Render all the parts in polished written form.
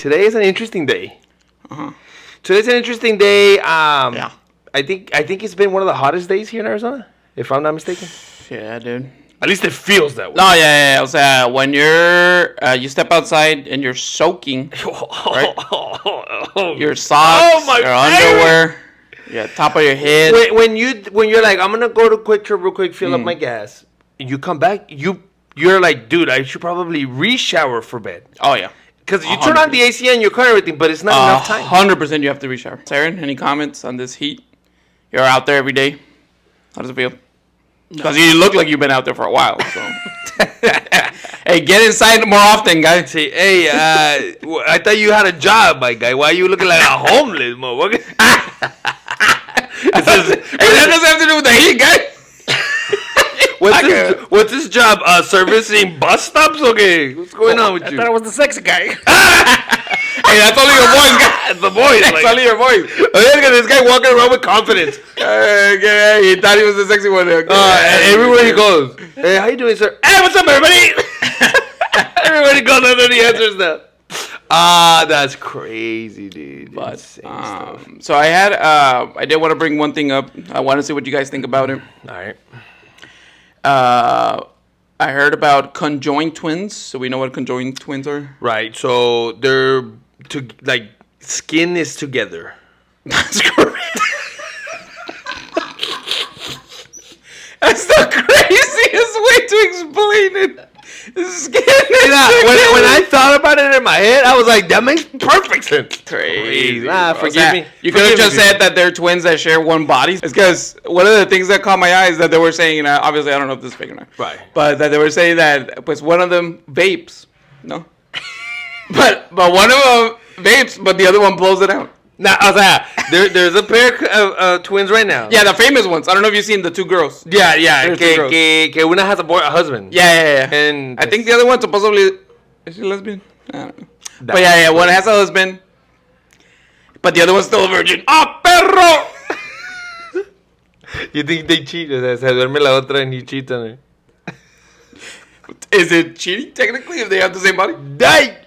Today is an interesting day. Uh-huh. Today's an interesting day. Yeah. I think it's been one of the hottest days here in Arizona, if I'm not mistaken. Yeah, dude. At least it feels that way. No, yeah. O sea, when you step outside and you're soaking, right? Your socks, your underwear, your top of your head. When you're like, I'm gonna go to Quick Trip real quick, fill up my gas, and you come back, you're like, dude, I should probably re-shower for bed. Oh yeah. Because you turn on the AC in your car and everything, but it's not enough time. 100% you have to re-shower. Saren, any comments on this heat? You're out there every day. How does it feel? Because you look like you've been out there for a while. So. Hey, get inside more often, guys. Say, hey, I thought you had a job, my guy. Why are you looking like a homeless motherfucker? That doesn't have to do with the heat, guy. What's this job? Servicing bus stops? Okay, what's going on with you? I thought it was the sexy guy. Hey, that's only your voice, guy. The voice. That's only your voice. Oh, yeah, look at this guy walking around with confidence. He thought he was the sexy one. Everywhere he goes. Hey, how you doing, sir? Hey, what's up, everybody? Everybody goes under the answers now. That's crazy, dude. But so I did want to bring one thing up. I want to see what you guys think about it. All right. I heard about conjoined twins. So we know what conjoined twins are. Right. So they're skin is together. That's correct. That's the craziest way to explain it. Skin when I thought about it in my head, I was like, that makes perfect sense. Crazy. Forgive me. You could have just said that they're twins that share one body. It's because one of the things that caught my eye is that they were saying, obviously I don't know if this is fake or not. Right. But that they were saying that one of them vapes. No? but one of them vapes, but the other one blows it out. Now, there's a pair of twins right now. Yeah, the famous ones. I don't know if you've seen the two girls. Yeah. Que una has a a husband. Yeah. And I think the other one supposedly is she lesbian? I don't know. But yeah, one has a husband, but the other one's still a virgin. ¡Ah, perro! You think they cheat? O sea, se duerme la otra and you cheat on her. Is it cheating technically if they have the same body? Hey.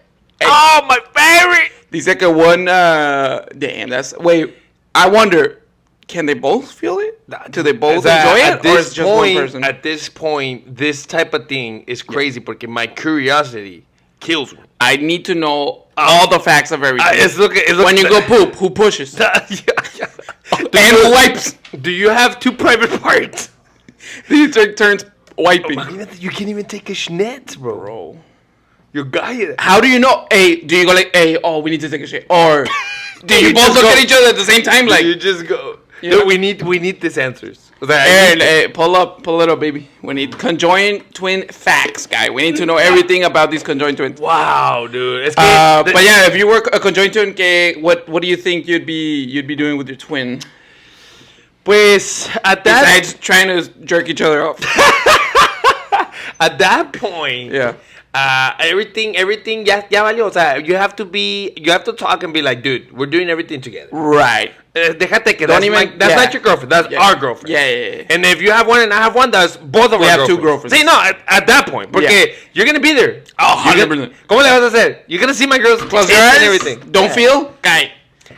Oh, my favorite! Dice que one, damn, wait, I wonder, can they both feel it? Do they both enjoy it, or is it just one person? At this point, this type of thing is crazy because my curiosity kills me. I need to know all the facts of everything. When you go poop, who pushes? And who wipes? Do you have two private parts? He turns wiping. You can't even take a schnitz, bro. Your guy. How do you know? Hey, do you go like, hey, oh, we need to take a shit, or do you both look at each other at the same time? Like you just go. Dude, we need these answers. Hey, pull it up, baby. We need conjoined twin facts, guy. We need to know everything about these conjoined twins. Wow, dude. But yeah, if you were a conjoined twin, what do you think you'd be doing with your twin? Pues at that, besides trying to jerk each other off. At that point, yeah. Everything ya valió. O sea, you have to talk and be like, dude, we're doing everything together. Right. Déjate que that's not your girlfriend. That's our girlfriend. Yeah. And if you have one and I have one, that's both of our girlfriends. We have two girlfriends. See, no, at that point. Porque you're going to be there. Oh, 100%. ¿Cómo le vas a hacer? You're going to see my girl's close your eyes and everything. Don't feel? Guy.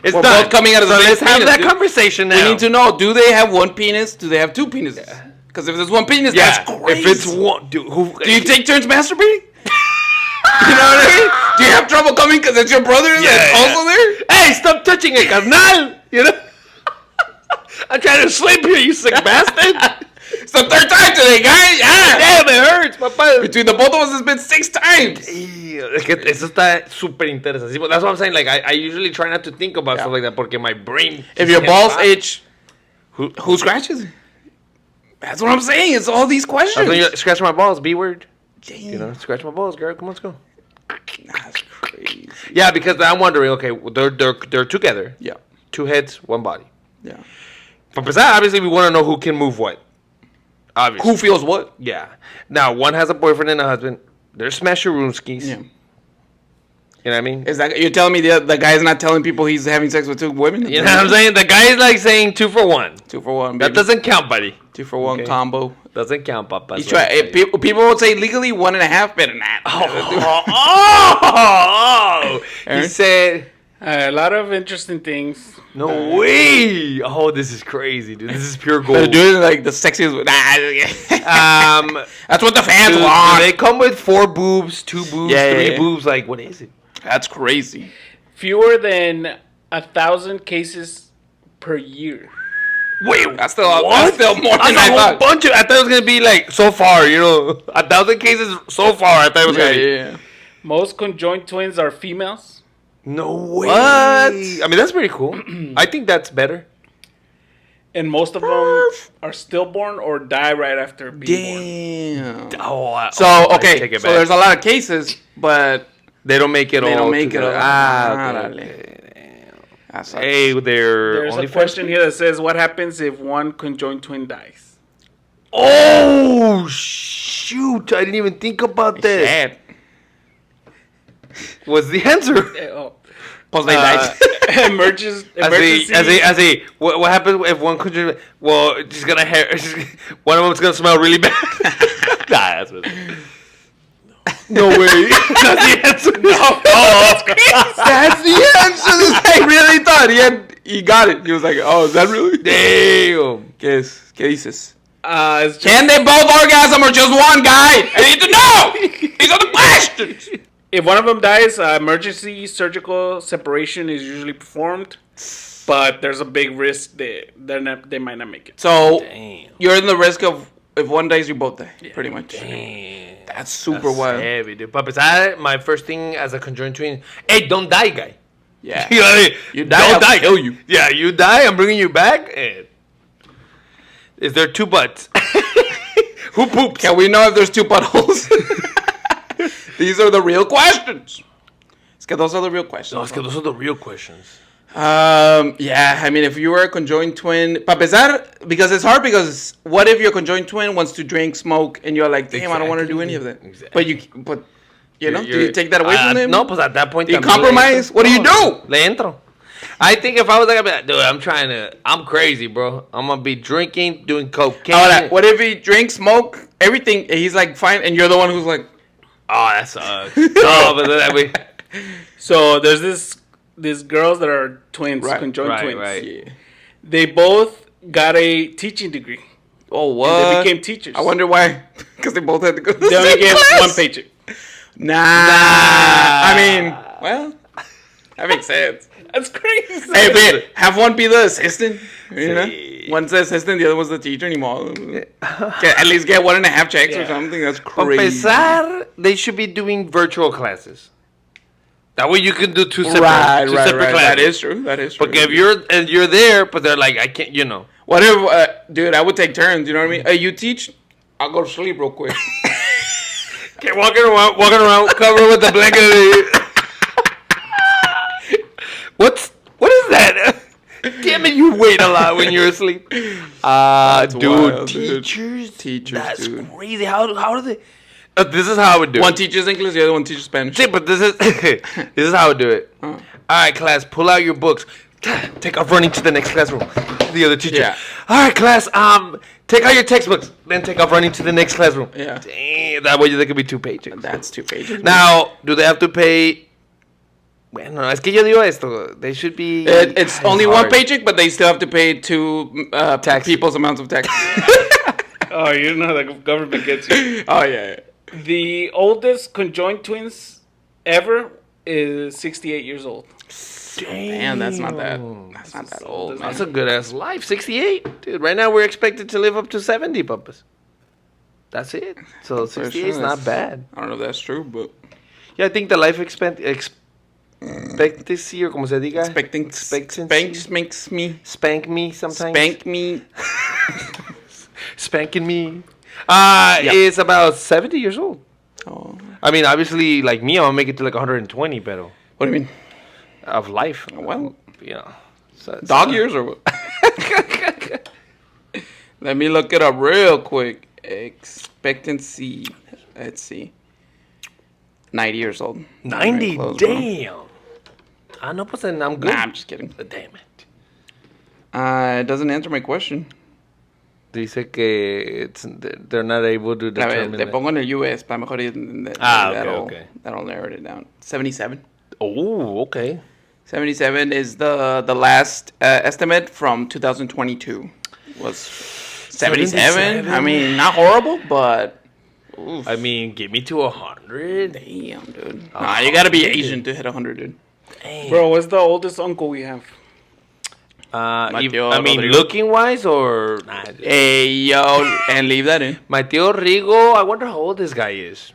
It's we're not both coming out of the same let's have penis, that conversation now. We need to know, do they have one penis? Do they have two penises? Because if there's one penis, that's crazy. If it's one, dude, do you take turns masturbating? You know what I mean? Do you have trouble coming because it's your brother that's also there? Hey, stop touching it, carnal! You know? I'm trying to sleep here, you sick bastard! It's the third time today, guys! Yeah! Damn, it hurts, papá! Between the both of us, it's been 6 times! Es que eso está súper interesante. That's what I'm saying. Like, I usually try not to think about stuff like that porque my brain... If your balls itch, who scratches? That's what I'm saying. It's all these questions. When you scratch my balls, B word. Damn. You know, scratch my balls, girl. Come on, let's go. That's crazy. Yeah, because I'm wondering, okay, they're together. Yeah. 2 heads, 1 body. Yeah. For that, obviously, we want to know who can move what. Obviously. Who feels what? Yeah. Now, one has a boyfriend and a husband. They're smasherooskis. Yeah. You know what I mean? Is that you're telling me the guy's not telling people he's having sex with two women? You know what I'm saying? The guy is like saying 2 for 1. 2 for 1. That Baby. doesn't count, buddy. 2 for 1 Okay. combo. Doesn't count, papa. He's try, people would say legally 1.5, better not. Oh! He said, A lot of interesting things. no way. Oh, this is crazy, dude. This is pure gold. They're doing like the sexiest. That's what the fans Dude, want. they come with 4 boobs, 2 boobs, Yeah, 3 yeah. boobs. Like, what is it? That's crazy. Fewer than 1,000 cases per year. Wait, That's still more That's than a I whole thought. bunch of. I thought it was gonna be like so far. 1,000 cases so far. I thought it was gonna be. Yeah. Most conjoined twins are females. No way. What? I mean, that's pretty cool. I think that's better. And most of them are stillborn or die right after being born. Damn. Oh, So I okay, take it so back. there's a lot of cases, but They don't make it all. they don't make it all. together. Okay. That sucks. Hey, they're There's only a question here that says, what happens if one conjoined twin dies? Oh shoot! I didn't even think about that. Sad. What's the answer? Plus they died. Emergency. What happens if one country? Well, she's gonna one of them's gonna smell really bad. Nah, that's what. No way. That's the answer. No. Oh, That's the answer. This guy really thought he got it. He was like, "Oh, is that really?" damn. ¿Qué dices? It's just, Can they both orgasm or just one guy? I need to know. These are the questions. if one of them dies, emergency surgical separation is usually performed, but there's a big risk that they might not make it. So Damn. you're in the risk of if one dies, you both die. Pretty much. Damn. That's super wild. Heavy, dude. But my first thing as a conjoined twin, hey, don't die, guy. Yeah. You know what I mean? You die, Don't I'll kill you. Yeah, you die, I'm bringing you back. And is there 2 butts? Who poops? Can we know if there's 2 buttholes? These are the real questions. Es que those are the real questions. No, es que those are the real questions. Yeah, I mean, if you were a conjoined twin, para empezar, because it's hard because what if your conjoined twin wants to drink, smoke, and you're like, damn, I don't want to do any of that. Exactly. But you know, do you take that away from them? No, pues at that point. Do you también compromise? le entro. What do you No, do? Le entro. I think if I was like, I'd be like, dude, I'm crazy, bro. I'm gonna be drinking, doing cocaine. Ahora, what if he drinks, smoke, everything, and he's like, fine, and you're the one who's like, Oh, that sucks. No, but that way. So there's these girls that are twins, conjoined twins. Right. yeah. They both got a teaching degree. Oh, what? And they became teachers. I wonder why. Because they both had to go to the They only same get class. one paycheck. Nah. I mean, well, that makes sense. That's crazy. Hey, but have one be the assistant. You know, Sí. one's the assistant, the other one's the teacher anymore. At least get 1.5 checks or Yeah. something. That's Para crazy. empezar, they should be doing virtual classes. That way you can do two separate Right. classes. That is true. That is true. But if you're there, but they're like, I can't, you know. What if, dude? I would take turns. You know what I mean? Hey, you teach. I'll go to sleep real quick. Okay, walking around, covered with the blanket. What is that? Damn it, you wait a lot when you're asleep. Dude, wild, dude. teachers, that's dude. crazy. How do they? This is how I would do One it. teaches English, the other one teaches Spanish. See, but this is how I would do it. All right, class, pull out your books. Take off running to the next classroom. The other teacher. Yeah. All right, class. Take out your textbooks. Then take off running to the next classroom. Yeah. Damn, that way there could be 2 paychecks. That's 2 pages. Now, do they have to pay? Bueno, es que yo digo esto. They should be. It's only hard. 1 paycheck, but they still have to pay 2 Tax. people's amounts of tax. Oh, you know the government gets you. Oh yeah. The oldest conjoined twins ever is 68 years old. Man, that's not that. That's not that old, man. That's a good ass life. 68, dude. Right now we're expected to live up to 70, papas. That's it. So 68 is not bad. I don't know if that's true, but Yeah, I think the life expectancy, or como se diga, spanks makes me spank me sometimes. spank me. Spanking me. Is about 70 years old. Oh, I mean, obviously, like me, I'm gonna make it to like 120, pero what do you mean? of life. Well, You know, so, dog years or what? Let me look it up real quick. Expectancy. Let's see. 90 years old. 90? Very close, bro. Damn. Ah, no, pues then I'm good. Nah, I'm just kidding. Damn it. It doesn't answer my question. Dice que they're not able to A ver, determine te it. pongo en el US para mejor Okay. that'll narrow it down. 77. Oh, okay. 77 is the last estimate from 2022. Was 77? I mean, not horrible, but oof. I mean, get me to 100. Damn, dude. Nah, you gotta be Asian to hit 100, dude. Damn. Bro, what's the oldest uncle we have? Mateo I mean, Rodrigo. looking wise or nah, Hey, yo, and leave that in. my tío Rigo. I wonder how old this guy is.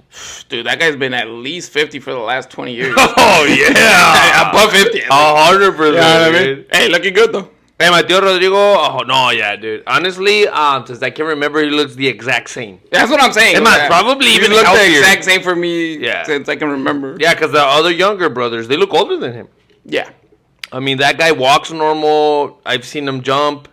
Dude, that guy's been at least 50 for the last 20 years. Oh yeah, Above 50. 100%. Hey, looking good, though. Hey, my tío Rodrigo. Oh no, yeah, dude. Honestly, since I can remember, he looks the exact same. That's what I'm saying. It might probably He even looked the healthier. exact same for me Yeah. since I can remember. Yeah, because the other younger brothers, they look older than him. Yeah. I mean, that guy walks normal. I've seen him jump.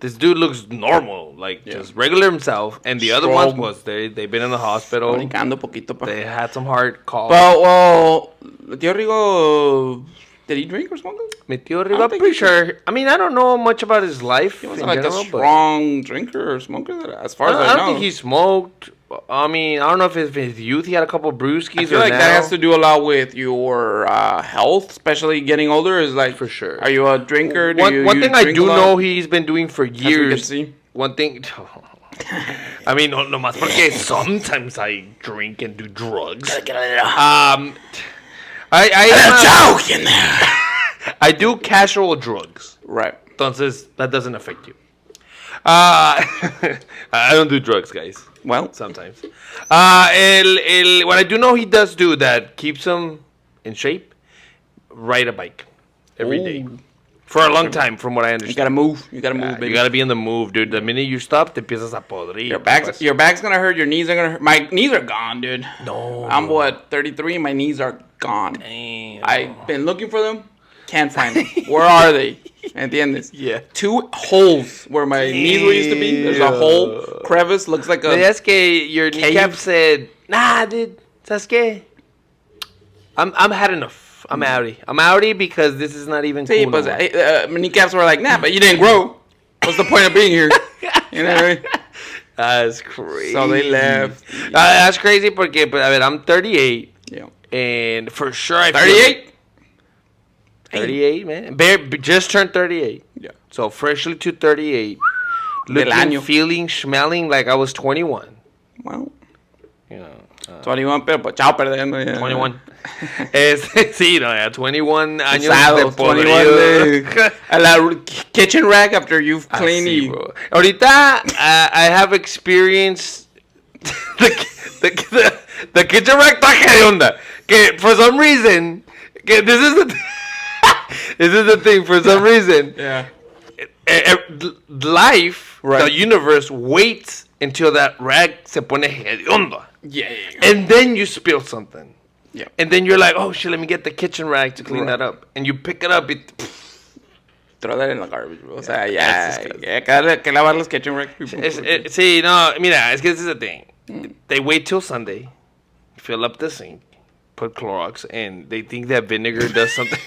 This dude looks normal, like just regular himself. And the other ones was they've been in the hospital. Brincando poquito, pa. They had some heart calls. Well, Tío Rigo, did he drink or smoke? Mi tío Rigo, don't I'm think pretty he sure. I mean, I don't know much about his life. He in wasn't like general, a strong drinker or smoker, as far as but I I know. don't think he smoked. I mean, I don't know if in his youth he had a couple brewskis I feel or like now. that has to do a lot with your health, especially getting older. Is like For sure. Are you a drinker? One thing I do know he's been doing for As we can years. see. One thing. I mean, no más porque sometimes I drink and do drugs. I Joke in there. I do casual drugs. Right. Entonces, that doesn't affect you. I don't do drugs, guys. Well, Sometimes. What I do know he does do that keeps him in shape, ride a bike every day. For a long time, from what I you understand. gotta move. You gotta move, baby. You gotta be in the move, dude. The minute you stop, te empiezas a podrir. Your back's gonna hurt. Your knees are gonna hurt. My knees are gone, dude. No. I'm 33. My knees are gone. Damn. I've been looking for them. Can't find them. Where are they? At the end, this 2 holes where my knees used to be. There's a hole, crevice. Looks like a. Es que your kneecap said, nah, dude. ¿Sabes qué? I'm had enough. I'm outie. I'm outie because this is not even Sí, cool. pues, no more. my kneecaps were like, nah, but you didn't grow. What's the point of being here? You know what I mean? That's crazy. So they left. That's crazy porque, but, I mean, I'm 38. Yeah. And for sure I feel 38? 38, man. Just turned 38. Yeah. So freshly to 38. Looking, año. feeling, smelling like I was 21. Well, You know, 21, pero pues, chao perdiendo. Yeah. 21. Sí, no, yeah, 21 años Usados, de 21 podrido. de, a la kitchen rack after you've cleaned. Así, bro. Ahorita, I have experienced the kitchen rack taje de onda. Que for some reason, que this is the thing. For some reason, Yeah. life, Right. the universe waits until that rag se pone hedionda. Yeah. And then you spill something. Yeah. And then you're like, oh shit, let me get the kitchen rag to clean Right. that up. And you pick it up, Throw that in the garbage, bro. O sea, ya. That's disgusting. Que lavar los kitchen racks. sí, no, mira, es que this is the thing. They wait till Sunday, fill up the sink, put Clorox, and they think that vinegar does something.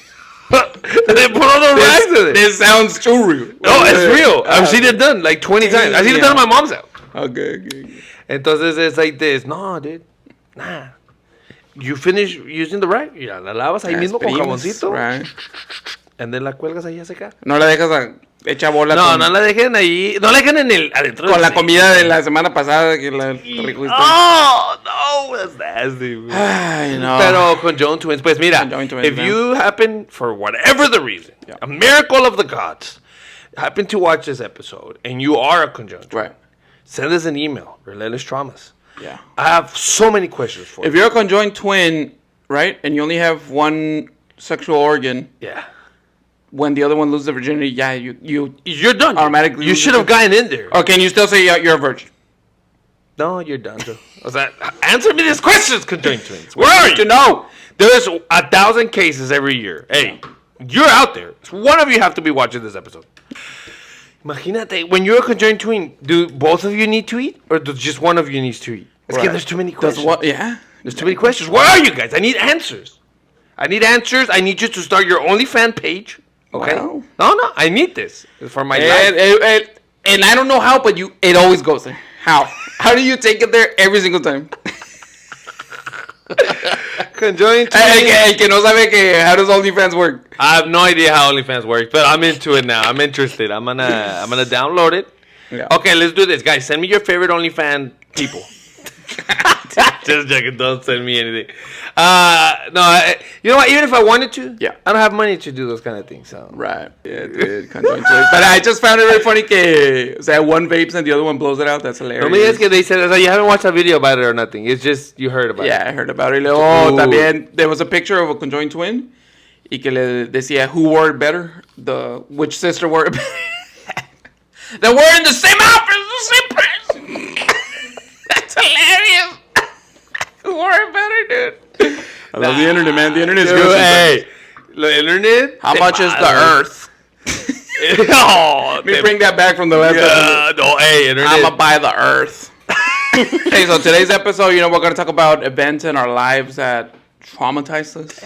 And they put all the rags in it. This sounds too real. No, it's real. I've seen it done like 20 times. I've seen it done at my mom's house. Okay. Entonces it's like this. No, dude. Nah. You finish using the rag, ya la lavas ahí mismo con jaboncito. Right. And then la cuelgas ahí a secar. No la dejas hecha bola. No, no la dejen ahí. No la dejen en el adentro. Con del la sink. comida de la semana pasada que la recogiste. Oh, no, that's nasty. Bro. Ay, no. Pero conjoined twins, pues mira, Conjoined twins, if man. you happen, for whatever the reason, Yeah. a miracle of the gods, happen to watch this episode, and you are a conjoined twin, Right. send us an email, Relentless Traumas. Yeah. I have so many questions for If you. you're a conjoined twin, right, and you only have one sexual organ, Yeah. when the other one loses the virginity, yeah, You're done. Automatically You lose should have gotten in there. or can you still say you're a virgin? No, you're done, Joe. Answer me these questions, conjoined twins. Where are To you? know. There's 1,000 cases every year. Hey, you're out there. One of you have to be watching this episode. Imagínate, when you're a conjoined twin, do both of you need to eat? Or does just one of you needs to eat? It's Right. there's too many Does questions. what? Yeah. There's too many questions. Where are you guys? I need answers. I need you to start your OnlyFans page. Okay? Wow. No. I need this for my life. And I don't know how, but it always goes there. How? How do you take it there every single time? Conjoined El que no sabe que how does OnlyFans work? I have no idea how OnlyFans works, but I'm into it now. I'm interested. I'm gonna download it. Yeah. Okay, let's do this, guys. Send me your favorite OnlyFans people. Just joking. Don't send me anything. No. You know what? Even if I wanted to, yeah, I don't have money to do those kind of things. So. Right. Yeah, dude. But I just found it very funny que, o sea, one vapes and the other one blows it out. That's hilarious. No me digas que they said, you haven't watched a video about it or nothing. It's just you heard about it. Yeah, I heard about it. Oh, también there was a picture of a conjoined twin y que le decía who wore it better, which sister wore it better. They're wearing the same outfit, the same person. That's hilarious. Who wore it better, dude? I love the internet, man. The internet is good. Hey, the internet. How much is the Earth? Let me bring that back from the last episode. No, hey, internet. I'm gonna buy the Earth. Hey, so today's episode, we're gonna talk about events in our lives that traumatized us.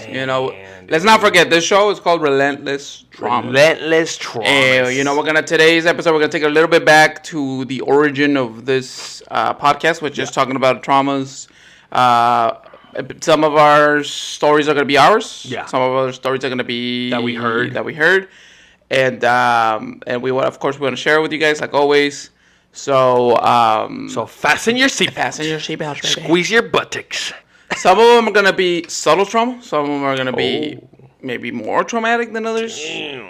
Let's not forget this show is called Relentless Trauma. Relentless Trauma. Today's episode we're gonna take a little bit back to the origin of this podcast, which is talking about traumas. Some of our stories are gonna be ours. Yeah. Some of our stories are gonna be that we heard. And we want to share it with you guys like always. So fasten your seatbelts. Fasten your seatbelts. Squeeze your buttocks. Some of them are gonna be subtle trauma. Some of them are gonna be maybe more traumatic than others.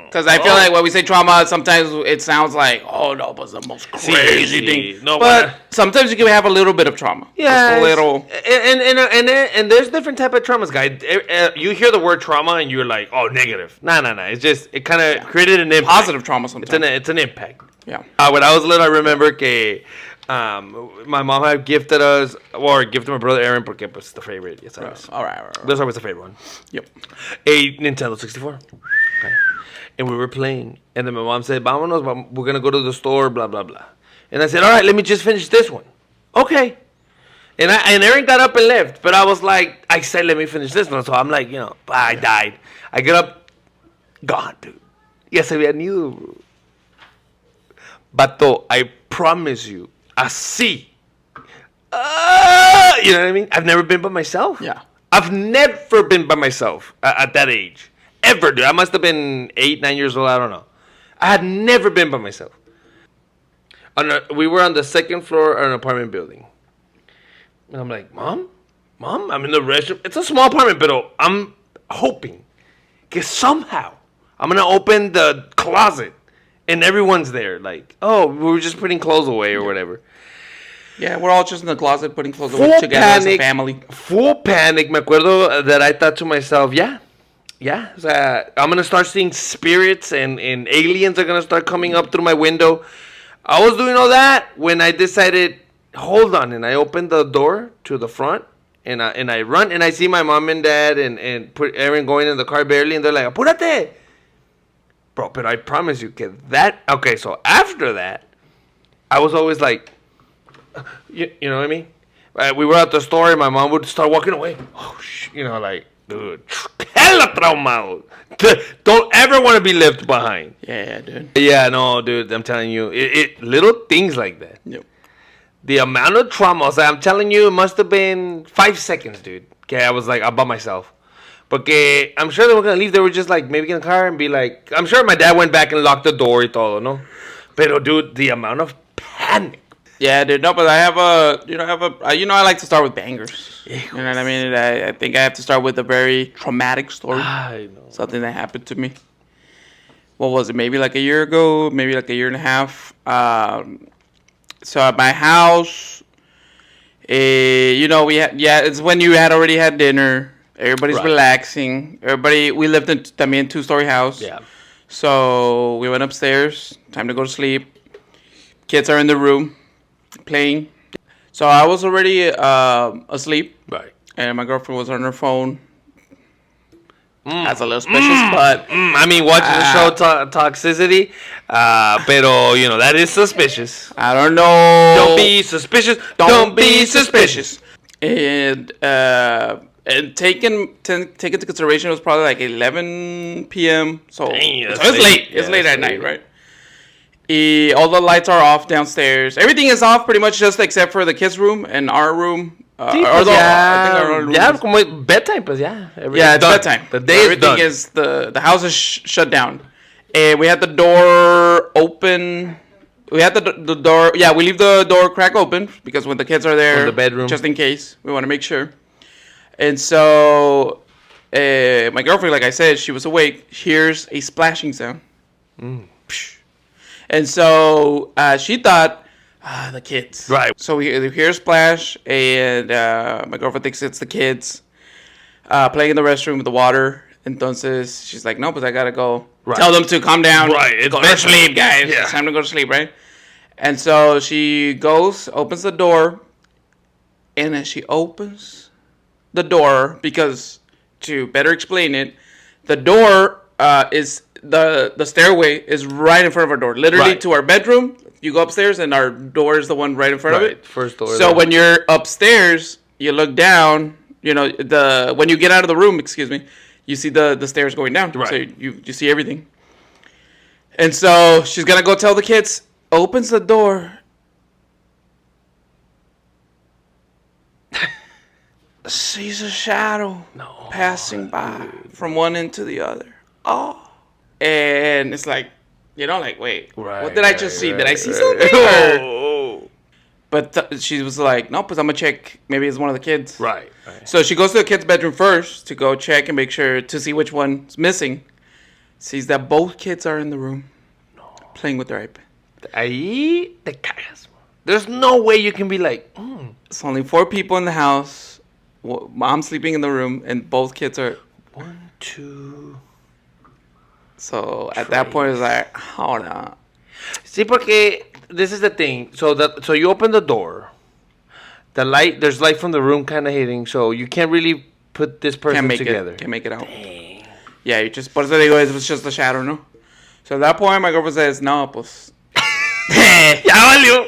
Because I feel like when we say trauma, sometimes it sounds like, oh no, but it's the most crazy thing. No, but sometimes you can have a little bit of trauma. Yeah, just a little. And there's different type of traumas, guys. You hear the word trauma and you're like, oh, negative. Nah. It's just it kind of created an impact. Positive trauma sometimes. It's an impact. Yeah. When I was little, I remember que my mom had gifted us, or gifted my brother Aaron, porque pues the favorite. Yes, all right. That's always the favorite one. Yep. A Nintendo 64. Okay. And we were playing, and then my mom said, "Vámonos, we're gonna go to the store, blah blah blah." And I said, "All right, let me just finish this one." Okay. And Aaron got up and left, but I said, "Let me finish this one." So I'm like, I died. I get up, gone, dude. Yes, I knew. Bato, I promise you, así. You know what I mean? I've never been by myself. Yeah. I've never been by myself at that age. Ever, dude. I must have been 8, 9 years old. I don't know. I had never been by myself. We were on the second floor of an apartment building. And I'm like, Mom, I'm in the restroom. It's a small apartment, but I'm hoping that somehow I'm going to open the closet and everyone's there. Like, oh, we were just putting clothes away or whatever. Yeah, we're all just in the closet putting clothes away together as a family. Full panic. Me acuerdo that I thought to myself, yeah. O sea, I'm going to start seeing spirits and aliens are going to start coming up through my window. I was doing all that when I decided, hold on. And I opened the door to the front and I run and I see my mom and dad and Aaron going in the car barely. And they're like, apúrate. Bro, but I promise you, okay, so after that, I was always like, you know what I mean? We were at the store and my mom would start walking away. Oh, dude, hella traumado. Don't ever want to be left behind. Yeah, dude. Yeah, no, dude, I'm telling you, little things like that. Yep. The amount of trauma, I'm telling you, it must have been 5 seconds, dude. Okay, I was like, I'm by myself. Porque I'm sure they were going to leave. They were just like, maybe in the car and be like, I'm sure my dad went back and locked the door y todo, no? Pero, dude, the amount of panic. Yeah, dude. No, but I like to start with bangers. You know what I mean? I think I have to start with a very traumatic story. I know. Something that happened to me. What was it? Maybe like a year ago, maybe like a year and a half. So at my house, it's when you had already had dinner. Everybody's relaxing. We lived in también 2-story house. Yeah. So we went upstairs. Time to go to sleep. Kids are in the room playing. So I was already asleep. Right. And my girlfriend was on her phone. That's a little suspicious, but... I mean, watching the show Toxicity, pero, that is suspicious. I don't know. Don't be suspicious. Don't be suspicious. And taken into consideration, it was probably like 11 p.m. So, Dang, so that's it's late. Yeah, It's late at late. night, right? All the lights are off downstairs. Everything is off pretty much just except for the kids' room and our room. Sí, I pues think our room ya is- como bedtime, pues ya. yeah, it's done. bedtime. The So day is everything done. is the house is shut down, and we had the door open. We had the door. Yeah, we leave the door crack open because when the kids are there, From the bedroom. just in case, we want to make sure. And so, my girlfriend, like I said, she was awake. Hears a splashing sound, and so she thought. The kids. Right. So we hear a splash, and my girlfriend thinks it's the kids playing in the restroom with the water. Entonces, she's like, no, but I gotta go. Right. Tell them to calm down. Right, it's Go to bedtime. sleep, guys. Yeah. It's time to go to sleep, right? And so she goes, opens the door, and then she opens the door because, to better explain it, the door is the stairway is right in front of our door, literally Right. to our bedroom. You go upstairs, and our door is the one right in front of Right, it. first door So there. when you're upstairs, you look down. You know when you get out of the room, excuse me, you see the stairs going down. Right. So you see everything. And so she's gonna go tell the kids. Opens the door. Sees a shadow passing by from one end to the other. Oh, and it's like, like, wait, what did I just see? Did I see something? Or- Oh. But she was like, no, but I'm gonna check. Maybe it's one of the kids. Right. So she goes to the kid's bedroom first to go check and make sure to see which one's missing. Sees that both kids are in the room playing with their iPad. Ahí te cagas. There's no way you can be like, It's only 4 people in the house. Mom's sleeping in the room, and both kids are. 1, 2. So at that point, it's like, hold on. Sí, porque this is the thing. So you open the door. There's light from the room kind of hitting, so you can't really put this person Can't make together. it. Can't make it out. Yeah, you just. Por eso digo, it was just a shadow, no? So at that point, my girlfriend says, no, pues. Ya valió.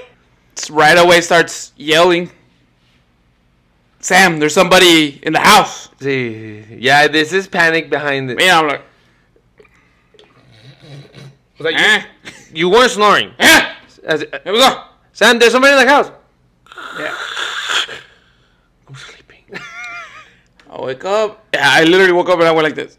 Right away starts yelling. Sam, there's somebody in the house. Sí. Yeah, this is panic behind it. Yeah, I'm like, Like, eh, you weren't snoring. eh, here we go. Sam, there's somebody in the house. Yeah. I'm sleeping. I wake up. Yeah, I literally woke up and I went like this.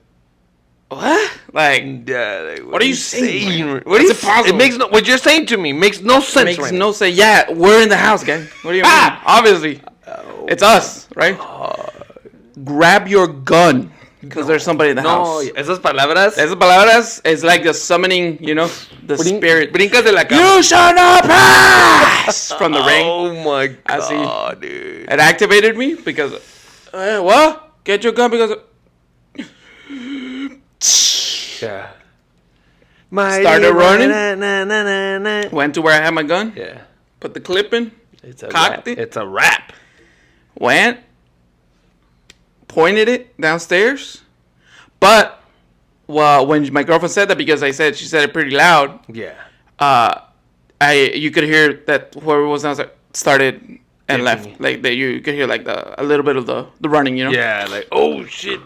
What? Like, Yeah, like, what are you saying? What are you That's impossible. It makes no. What you're saying to me makes no sense. makes right no sense. Yeah, we're in the house, guys. What do you mean? Obviously, it's us, right? Grab your gun because there's somebody in the No, house. esas palabras. Esas palabras is like the summoning, the spirit. Brincas de la cama. You shall not pass from the ring. Oh my Así. god, dude. It activated me because, what? Get your gun because. Yeah. Started running. Na, na, na, na, na. Went to where I had my gun. Yeah. Put the clip in. It's a Cocked rap. it. It's a rap. Went. Pointed it downstairs. But when my girlfriend said that, because she said it pretty loud. Yeah. You could hear that whoever was downstairs started and left. Dipping. Like you could hear like a little bit of the running, Yeah, like, oh shit.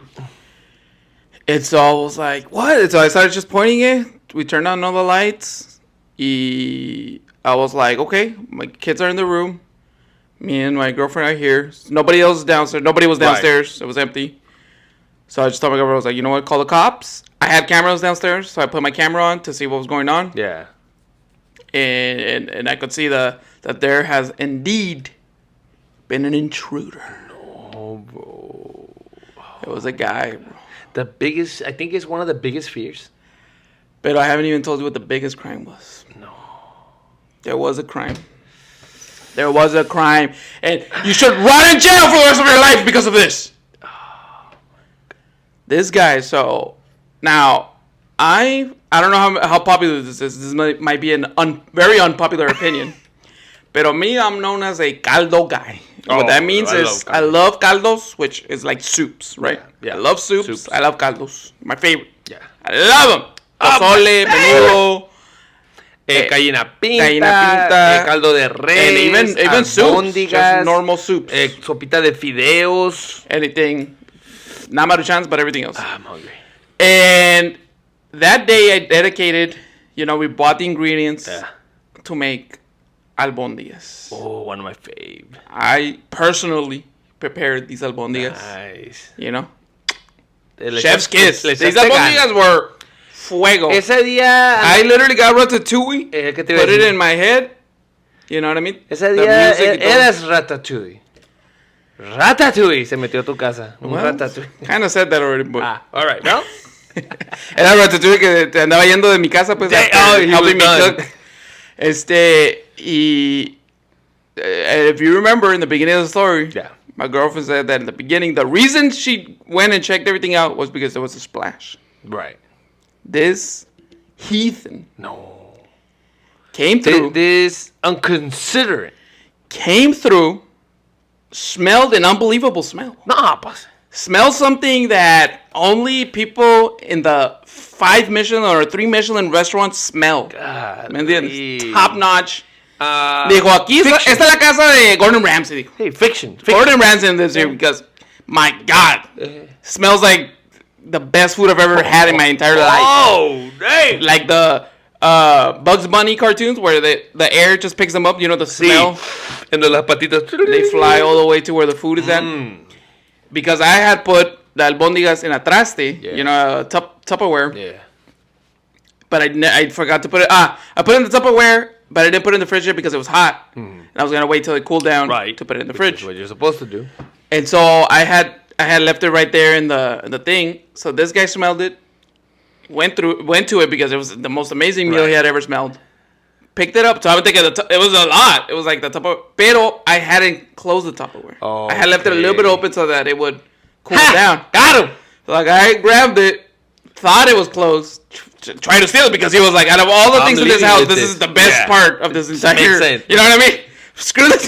And so I was like, what? And so I started just pointing it. We turned on all the lights. I was like, okay, my kids are in the room. Me and my girlfriend are here. Nobody else is downstairs. Nobody was downstairs. It was empty. So I just told my girlfriend, I was like, you know what? Call the cops. I had cameras downstairs, so I put my camera on to see what was going on. Yeah. And I could see that there has indeed been an intruder. Oh, bro. It was a guy, bro. I think it's one of the biggest fears. But I haven't even told you what the biggest crime was. No. There was a crime. There was a crime. And you should rot in jail for the rest of your life because of this. This guy, so now I don't know how popular this is. This might be an very unpopular opinion. Pero me, I'm known as a caldo guy. What that means is I love caldos, which is like soups, right? Yeah. I love soups. I love caldos. My favorite. Yeah. I love them. Pozole, menudo. Gallina pinta, gallina pinta, caldo de res, and even soups, just normal soups, sopita de fideos, anything, not maruchans, but everything else. I'm hungry. And that day I dedicated, we bought the ingredients to make albóndigas. Oh, one of my fave. I personally prepared these albóndigas. Nice. Chef's kiss. These albóndigas were fuego. Ese día... I literally got ratatouille, put it in my head. You know what I mean? Ese día eres ratatouille. Ratatouille se metió a tu casa. Ratatouille. Kind of said that already, but... all right, no? Era ratatouille que te andaba yendo de mi casa, pues, helping me cook. Y if you remember in the beginning of the story, my girlfriend said that in the beginning, the reason she went and checked everything out was because there was a splash. Right. This heathen came through. This unconsiderate came through, smelled an unbelievable smell. Smelled something that only people in the 5 Michelin or 3 Michelin restaurants smell. God, ¿Me entiendes? Top notch. Dijo, aquí esta es la casa de Gordon Ramsay. Dijo. Hey, fiction. Gordon Ramsay in this here because, my God, smells like the best food I've ever had in my entire life. Oh, dang. Like the Bugs Bunny cartoons where the air just picks them up, the smell. And the las patitas. They fly all the way to where the food is at. Because I had put the albóndigas in a traste, Tupperware. Yeah. But I forgot to put it. I put it in the Tupperware, but I didn't put it in the fridge yet because it was hot. And I was gonna wait till it cooled down to put it in the fridge. That's what you're supposed to do. And so I had left it right there in the thing. So this guy smelled it, went to it because it was the most amazing meal he had ever smelled. Picked it up. So I would think it was a lot. It was like the Tupperware. Pero I hadn't closed the Tupperware. Oh, I had left it a little bit open so that it would cool down. Got him. So like I grabbed it, thought it was closed, tried to steal it because he was like, out of all the things in this house, this is the best part of this entire. Makes sense. You know what I mean? Screw the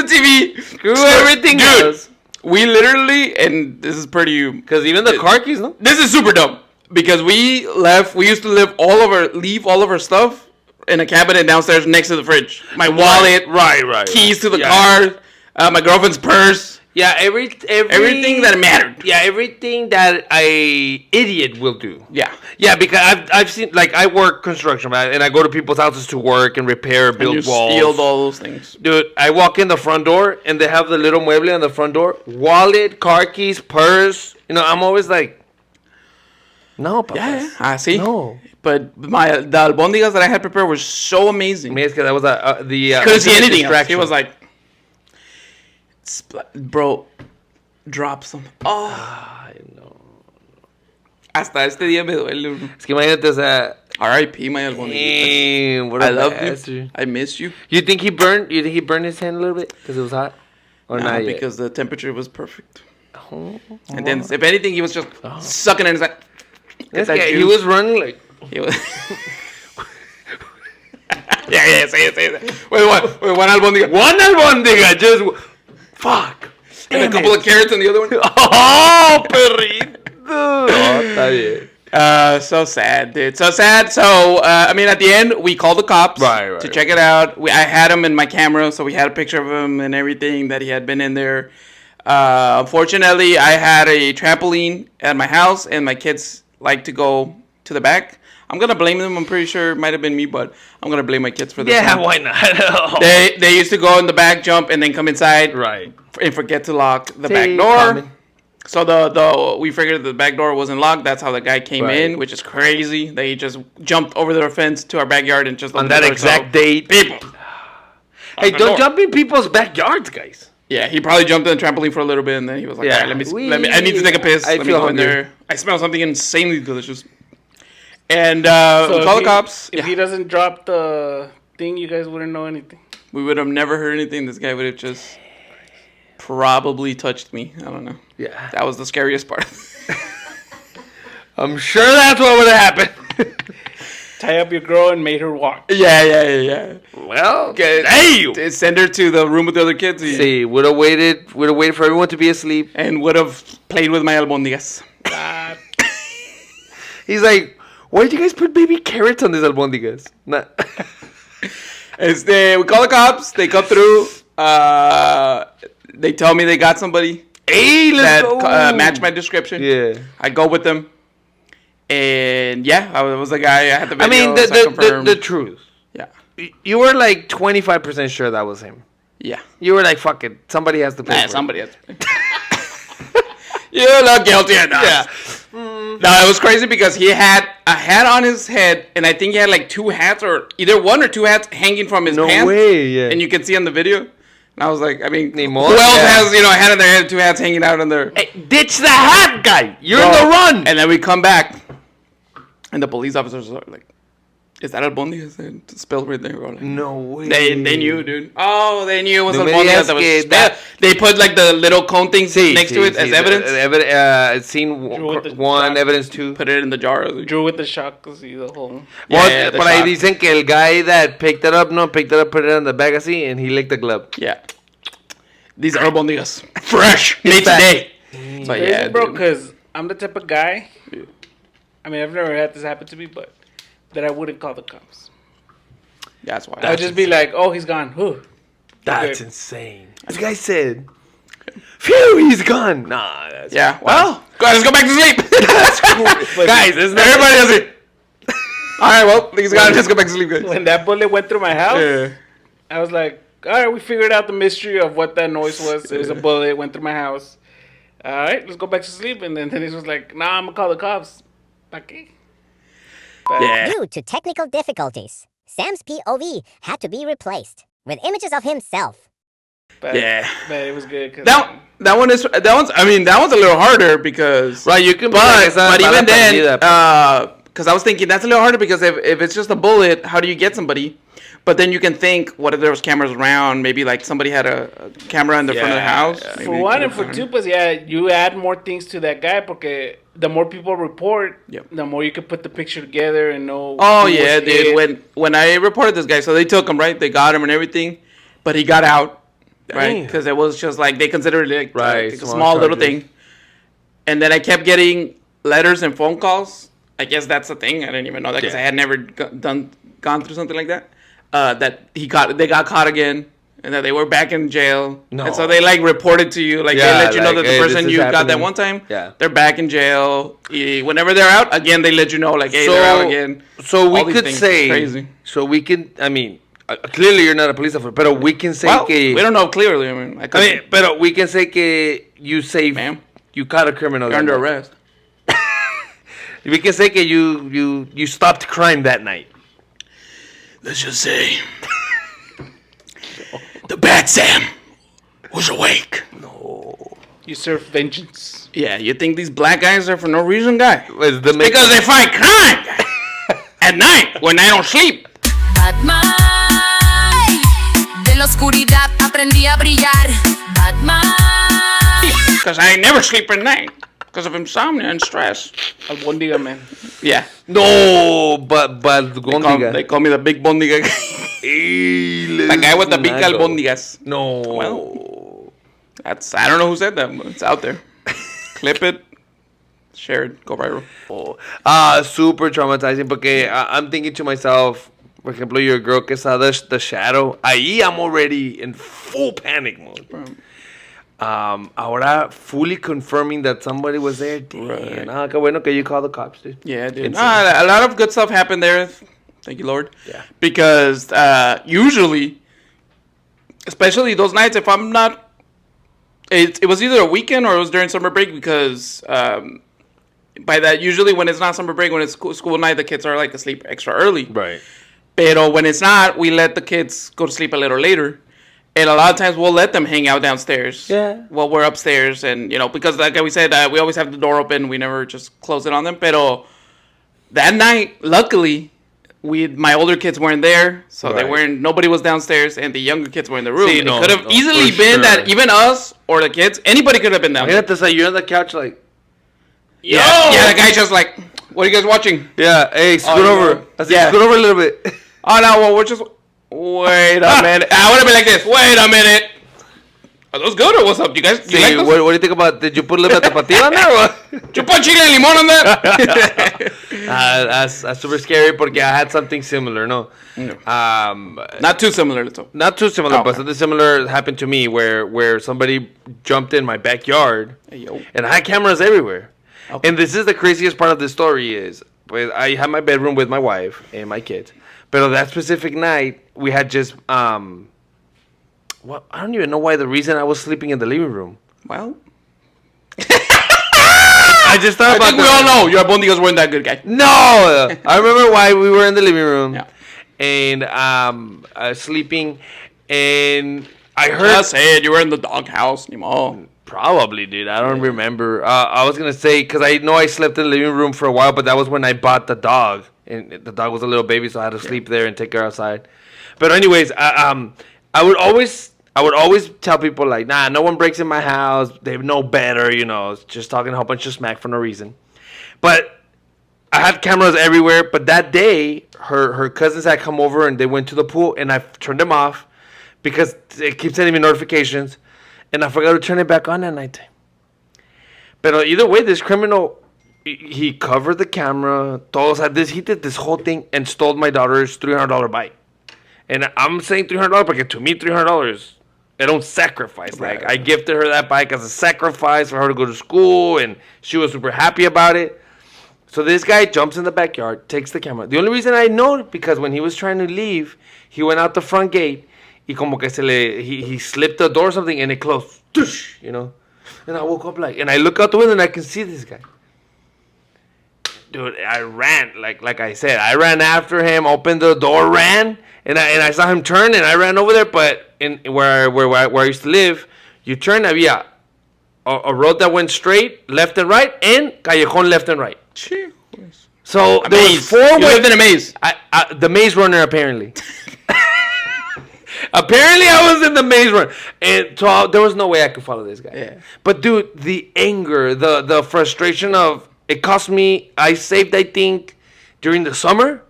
TV. Screw everything else. We literally, and this is pretty... Because even the car keys, no? This is super dumb. Because we used to leave all of our stuff in a cabinet downstairs next to the fridge. My wallet, right. keys to the car, my girlfriend's purse. Yeah, everything that mattered. Yeah, everything that a idiot will do. Yeah, because I've seen, like, I work construction, man, and I go to people's houses to work and repair, build walls. Steal all those things. Dude, I walk in the front door and they have the little mueble on the front door, wallet, car keys, purse. I'm always like, no, papa. Yeah, I see. No. But the albóndigas that I had prepared were so amazing. I mean, it's 'cause that was the couldn't see anything else. He was like, bro, drop some. Oh, I know. Hasta este día me duele. Es que imagínate, o sea, R.I.P. my albóndigas. I love you. I miss you. You think he burned his hand a little bit because it was hot, or no, not yet? Because the temperature was perfect. Oh. And then, if anything, he was just sucking in his hand. He was running like. He was. yeah, say it. Wait, what? One albóndiga. One albóndiga, just fuck. And a couple of carrots on the other one. Oh, perrito. Está bien. So sad, dude. So sad. So, at the end, we called the cops to check it out. I had him in my camera, so we had a picture of him and everything that he had been in there. Unfortunately, I had a trampoline at my house, and my kids like to go to the back. I'm gonna blame them. I'm pretty sure it might have been me, but I'm gonna blame my kids for this. Yeah, why not? They used to go in the back, jump, and then come inside, and forget to lock the back door. Common. So we figured the back door wasn't locked. That's how the guy came in, which is crazy. They just jumped over their fence to our backyard and just on that exact date. People, hey, don't jump in people's backyards, guys. Yeah, he probably jumped on the trampoline for a little bit, and then he was like, "All right, let me. I need to take a piss. Let me go in there. I smell something insanely delicious." And so we call the cops. If he doesn't drop the thing, you guys wouldn't know anything. We would have never heard anything. This guy would have just probably touched me. I don't know. Yeah, that was the scariest part. I'm sure that's what would have happened. Tie up your girl and made her walk. Yeah. Well, hey, send her to the room with the other kids. See, would have waited for everyone to be asleep, and would have played with my albóndigas. He's like, Why did you guys put baby carrots on these albondigas? Nah. We call the cops. They come through. They tell me they got somebody. Hey, let's go. Match my description. Yeah. I go with them. And yeah, I was the guy. I had the video. I mean, the truth. Yeah. You were like 25% sure that was him. Yeah. You were like, fuck it. Somebody has to pay for somebody has to pay. You're not guilty enough. Yeah. No, it was crazy because he had a hat on his head, and I think he had like 2 hats, or either 1 or 2 hats hanging from his pants. No way, yeah. And you can see on the video. And I was like, I mean, who more? else has, a hat on their head, 2 hats hanging out on their... Hey, ditch the hat, guy! You're in the run! And then we come back, and the police officers are like, is that albondigas? It's spelled right there. Like, no way. They knew, dude. Oh, they knew it was no albondigas. They put like the little cone things next to it as evidence. Scene 1, evidence 2. Put it in the jar. Drew with the shock. See the whole. Well, but I dicen que el guy that picked it up, put it in the bag así, and he licked the glove. Yeah. These are albondigas. Fresh. Made today. So yeah, bro, because I'm the type of guy. I mean, I've never had this happen to me, but that I wouldn't call the cops. That's why. I'd just be like, oh, he's gone. Whew. That's insane. This guy said, phew, he's gone. Nah, that's... Yeah, well, let's go back to sleep. That's cool. Guys, everybody does it. All right, well, he's gone. Let's go back to sleep, guys. When that bullet went through my house, I was like, all right, we figured out the mystery of what that noise was. It was a bullet, went through my house. All right, let's go back to sleep. And then he was like, nah, I'm going to call the cops. Okay. Due to technical difficulties, Sam's POV had to be replaced with images of himself. But it was good. That one's a little harder because you can. But even then, because I was thinking that's a little harder because if it's just a bullet, how do you get somebody? But then you can think, what if there was cameras around? Maybe like somebody had a camera in the front of the house. Yeah. For 1 and for 2, pues you add more things to that guy because the more people report, the more you can put the picture together and know. Oh yeah, dude. When I reported this guy, so they took him, right? They got him and everything, but he got out, right? Because it was just like they considered it like a small little thing. And then I kept getting letters and phone calls. I guess that's the thing. I didn't even know that because I had never gone through something like that. That they got caught again, and that they were back in jail. No. And so they like reported to you, like they let you know that the person you got that one time, they're back in jail. Whenever they're out, again they let you know, like, hey, they're out again. So we could say, crazy. So we can, I mean, clearly you're not a police officer, but we can say we don't know clearly. I mean, but we can say que you saved, you caught a criminal. You're under arrest. We can say que you stopped crime that night. Let's just say the bad Sam was awake. No. You serve vengeance. Yeah, you think these black guys are for no reason, guy? Because they fight crime at night when they don't sleep. Batman, de la oscuridad aprendí a brillar. Batman. Because I ain't never sleep at night. Because of insomnia and stress. Albondiga, man. Yeah. No, but Gondiga. They call me the big Bondiga guy. The guy with the big albondigas. No. Well, I don't know who said that, but it's out there. Clip it. Share it. Go viral. Super traumatizing. Porque I'm thinking to myself, for ejemplo, your girl que saw the shadow. Ahí I'm already in full panic mode. Ahora fully confirming that somebody was there. Damn. Right. Qué bueno que you call the cops, dude. Yeah, dude. A lot of good stuff happened there. Thank you, Lord. Yeah. Because usually, especially those nights, if I'm not, it was either a weekend or it was during summer break because by that, usually when it's not summer break, when it's school night, the kids are like asleep extra early. Right. Pero when it's not, we let the kids go to sleep a little later. And a lot of times we'll let them hang out downstairs while we're upstairs. And, because like we said, we always have the door open. We never just close it on them. Pero that night, luckily, my older kids weren't there. So nobody was downstairs. And the younger kids were in the room. It could have easily been that even us or the kids, anybody could have been down there. To say you're on the couch like, yo! Yeah, the guy's just like, what are you guys watching? Yeah, hey, scoot over. Scoot over a little bit. Oh, no, well, we're just... Wait a minute. I would have been like this. Wait a minute. Are those good or what's up? You guys? You like those? What do you think about? Did you put a little bit of tapatio on there? Or what? Did you put chile and limon on that? That's super scary porque I had something similar. No, Not too similar. Let's hope. not too similar, Okay. but something similar happened to me where somebody jumped in my backyard, Hey, yo. and I had cameras everywhere. Okay. And this is the craziest part of the story is, pues, I had my bedroom with my wife and my kids, but that specific night we had just well, I don't even know why the reason I was sleeping in the living room. Well, I just thought I about think we all know your albondigas weren't that good, guy. No, I remember why we were in the living room, Yeah. and sleeping, and I heard Just said you were in the doghouse, Nemo. probably, dude. I don't remember. I was gonna say because I know I slept in the living room for a while, but that was when I bought the dog, and the dog was a little baby, so I had to sleep there and take her outside. But anyways, I would always tell people like, nah, no one breaks in my house. They know better, you know. Just talking a whole bunch of smack for no reason. But I had cameras everywhere. But that day, her cousins had come over and they went to the pool, and I turned them off because it keeps sending me notifications, and I forgot to turn it back on at nighttime. But either way, this criminal, he covered the camera. Todos had this. He did this whole thing and stole my daughter's $300 bike. And I'm saying $300 because to me $300, I don't sacrifice. Right. Like I gifted her that bike as a sacrifice for her to go to school, and she was super happy about it. So this guy jumps in the backyard, takes the camera. The only reason I know it because when he was trying to leave, he went out the front gate, y como que he slipped the door or something, and it closed. Tush, you know. And I woke up and I look out the window and I can see this guy. Dude, I ran like I said. I ran after him, opened the door, ran, and I saw him turn, and I ran over there. But in where I used to live, you turn, había a road that went straight, left and right, and callejón left and right. So A there was maze. four You ways. lived in a maze. The maze runner, apparently. Apparently, I was in the maze run, and so there was no way I could follow this guy. Yeah. But dude, the anger, the frustration of it cost me. I saved, I think, during the summer,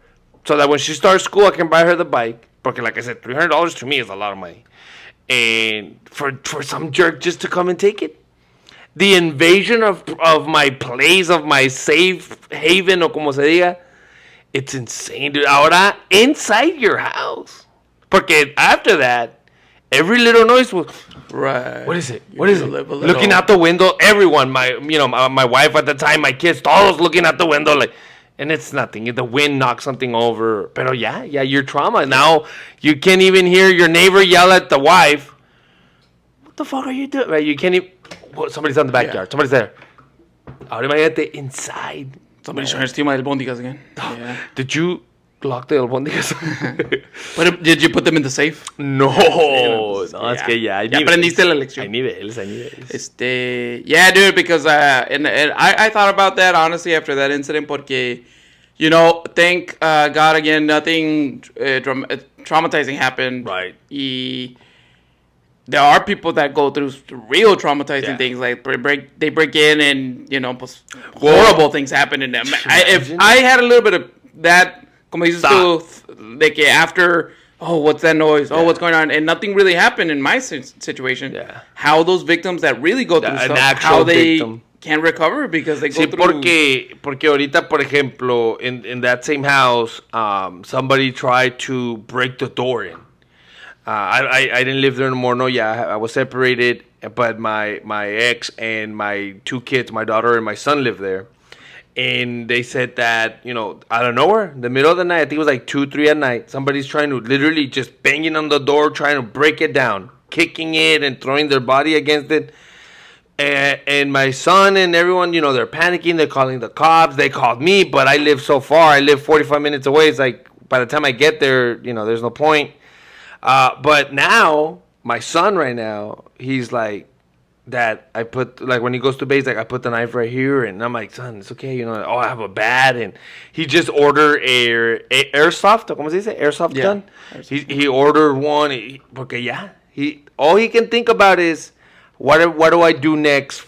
so that when she starts school, I can buy her the bike. Because, like I said, $300 to me is a lot of money, and for some jerk just to come and take it. The invasion of my place, of my safe haven, o como se diga, it's insane, dude. Ahora inside your house. Porque after that, every little noise was, Right. what is it? What is it? live a little- Looking out the window, everyone, my wife at the time, my kids, todos looking out the window, like, and it's nothing. The wind knocks something over. Pero yeah, your trauma. Now you can't even hear your neighbor yell at the wife. What the fuck are you doing? Right? You can't even. Well, somebody's on the backyard. Yeah. Somebody's there. Ahora imagínate inside. Somebody's trying to steal my albondigas again. Yeah. Did you lock the albóndigas? Did you put them in the safe? No, es que ya hay Ya niveles. aprendiste la lección. Hay niveles. Yeah, dude, because and I thought about that honestly after that incident porque, you know, thank God again, nothing traumatizing happened. Right. There are people that go through real traumatizing Yeah. things, like they break in and, you know, pues, horrible things happen to them. If I had a little bit of that, como dices tú, de que after, oh, what's that noise? Oh, what's going on? And nothing really happened in my situation. Yeah. How those victims that really go through An stuff, actual how they victim. can't recover because they go Sí, through. porque ahorita, por ejemplo, in that same house, somebody tried to break the door in. I didn't live there anymore. No, yeah, I was separated, but my ex and my two kids, my daughter and my son, live there. And they said that, you know, out of nowhere, in the middle of the night, I think it was like 2, 3 at night, somebody's trying to literally just banging on the door, trying to break it down, kicking it and throwing their body against it. And my son and everyone, you know, they're panicking. They're calling the cops. They called me, but I live so far. I live 45 minutes away. It's like by the time I get there, you know, there's no point. But now, my son right now, he's like, Dad, I put, like, when he goes to bed, he's like, I put the knife right here. And I'm like, son, it's okay. You know, oh, I have a bat. And he just ordered a airsoft, ¿cómo se dice? Airsoft gun. He ordered one. Porque ya, all he can think about is, what do I do next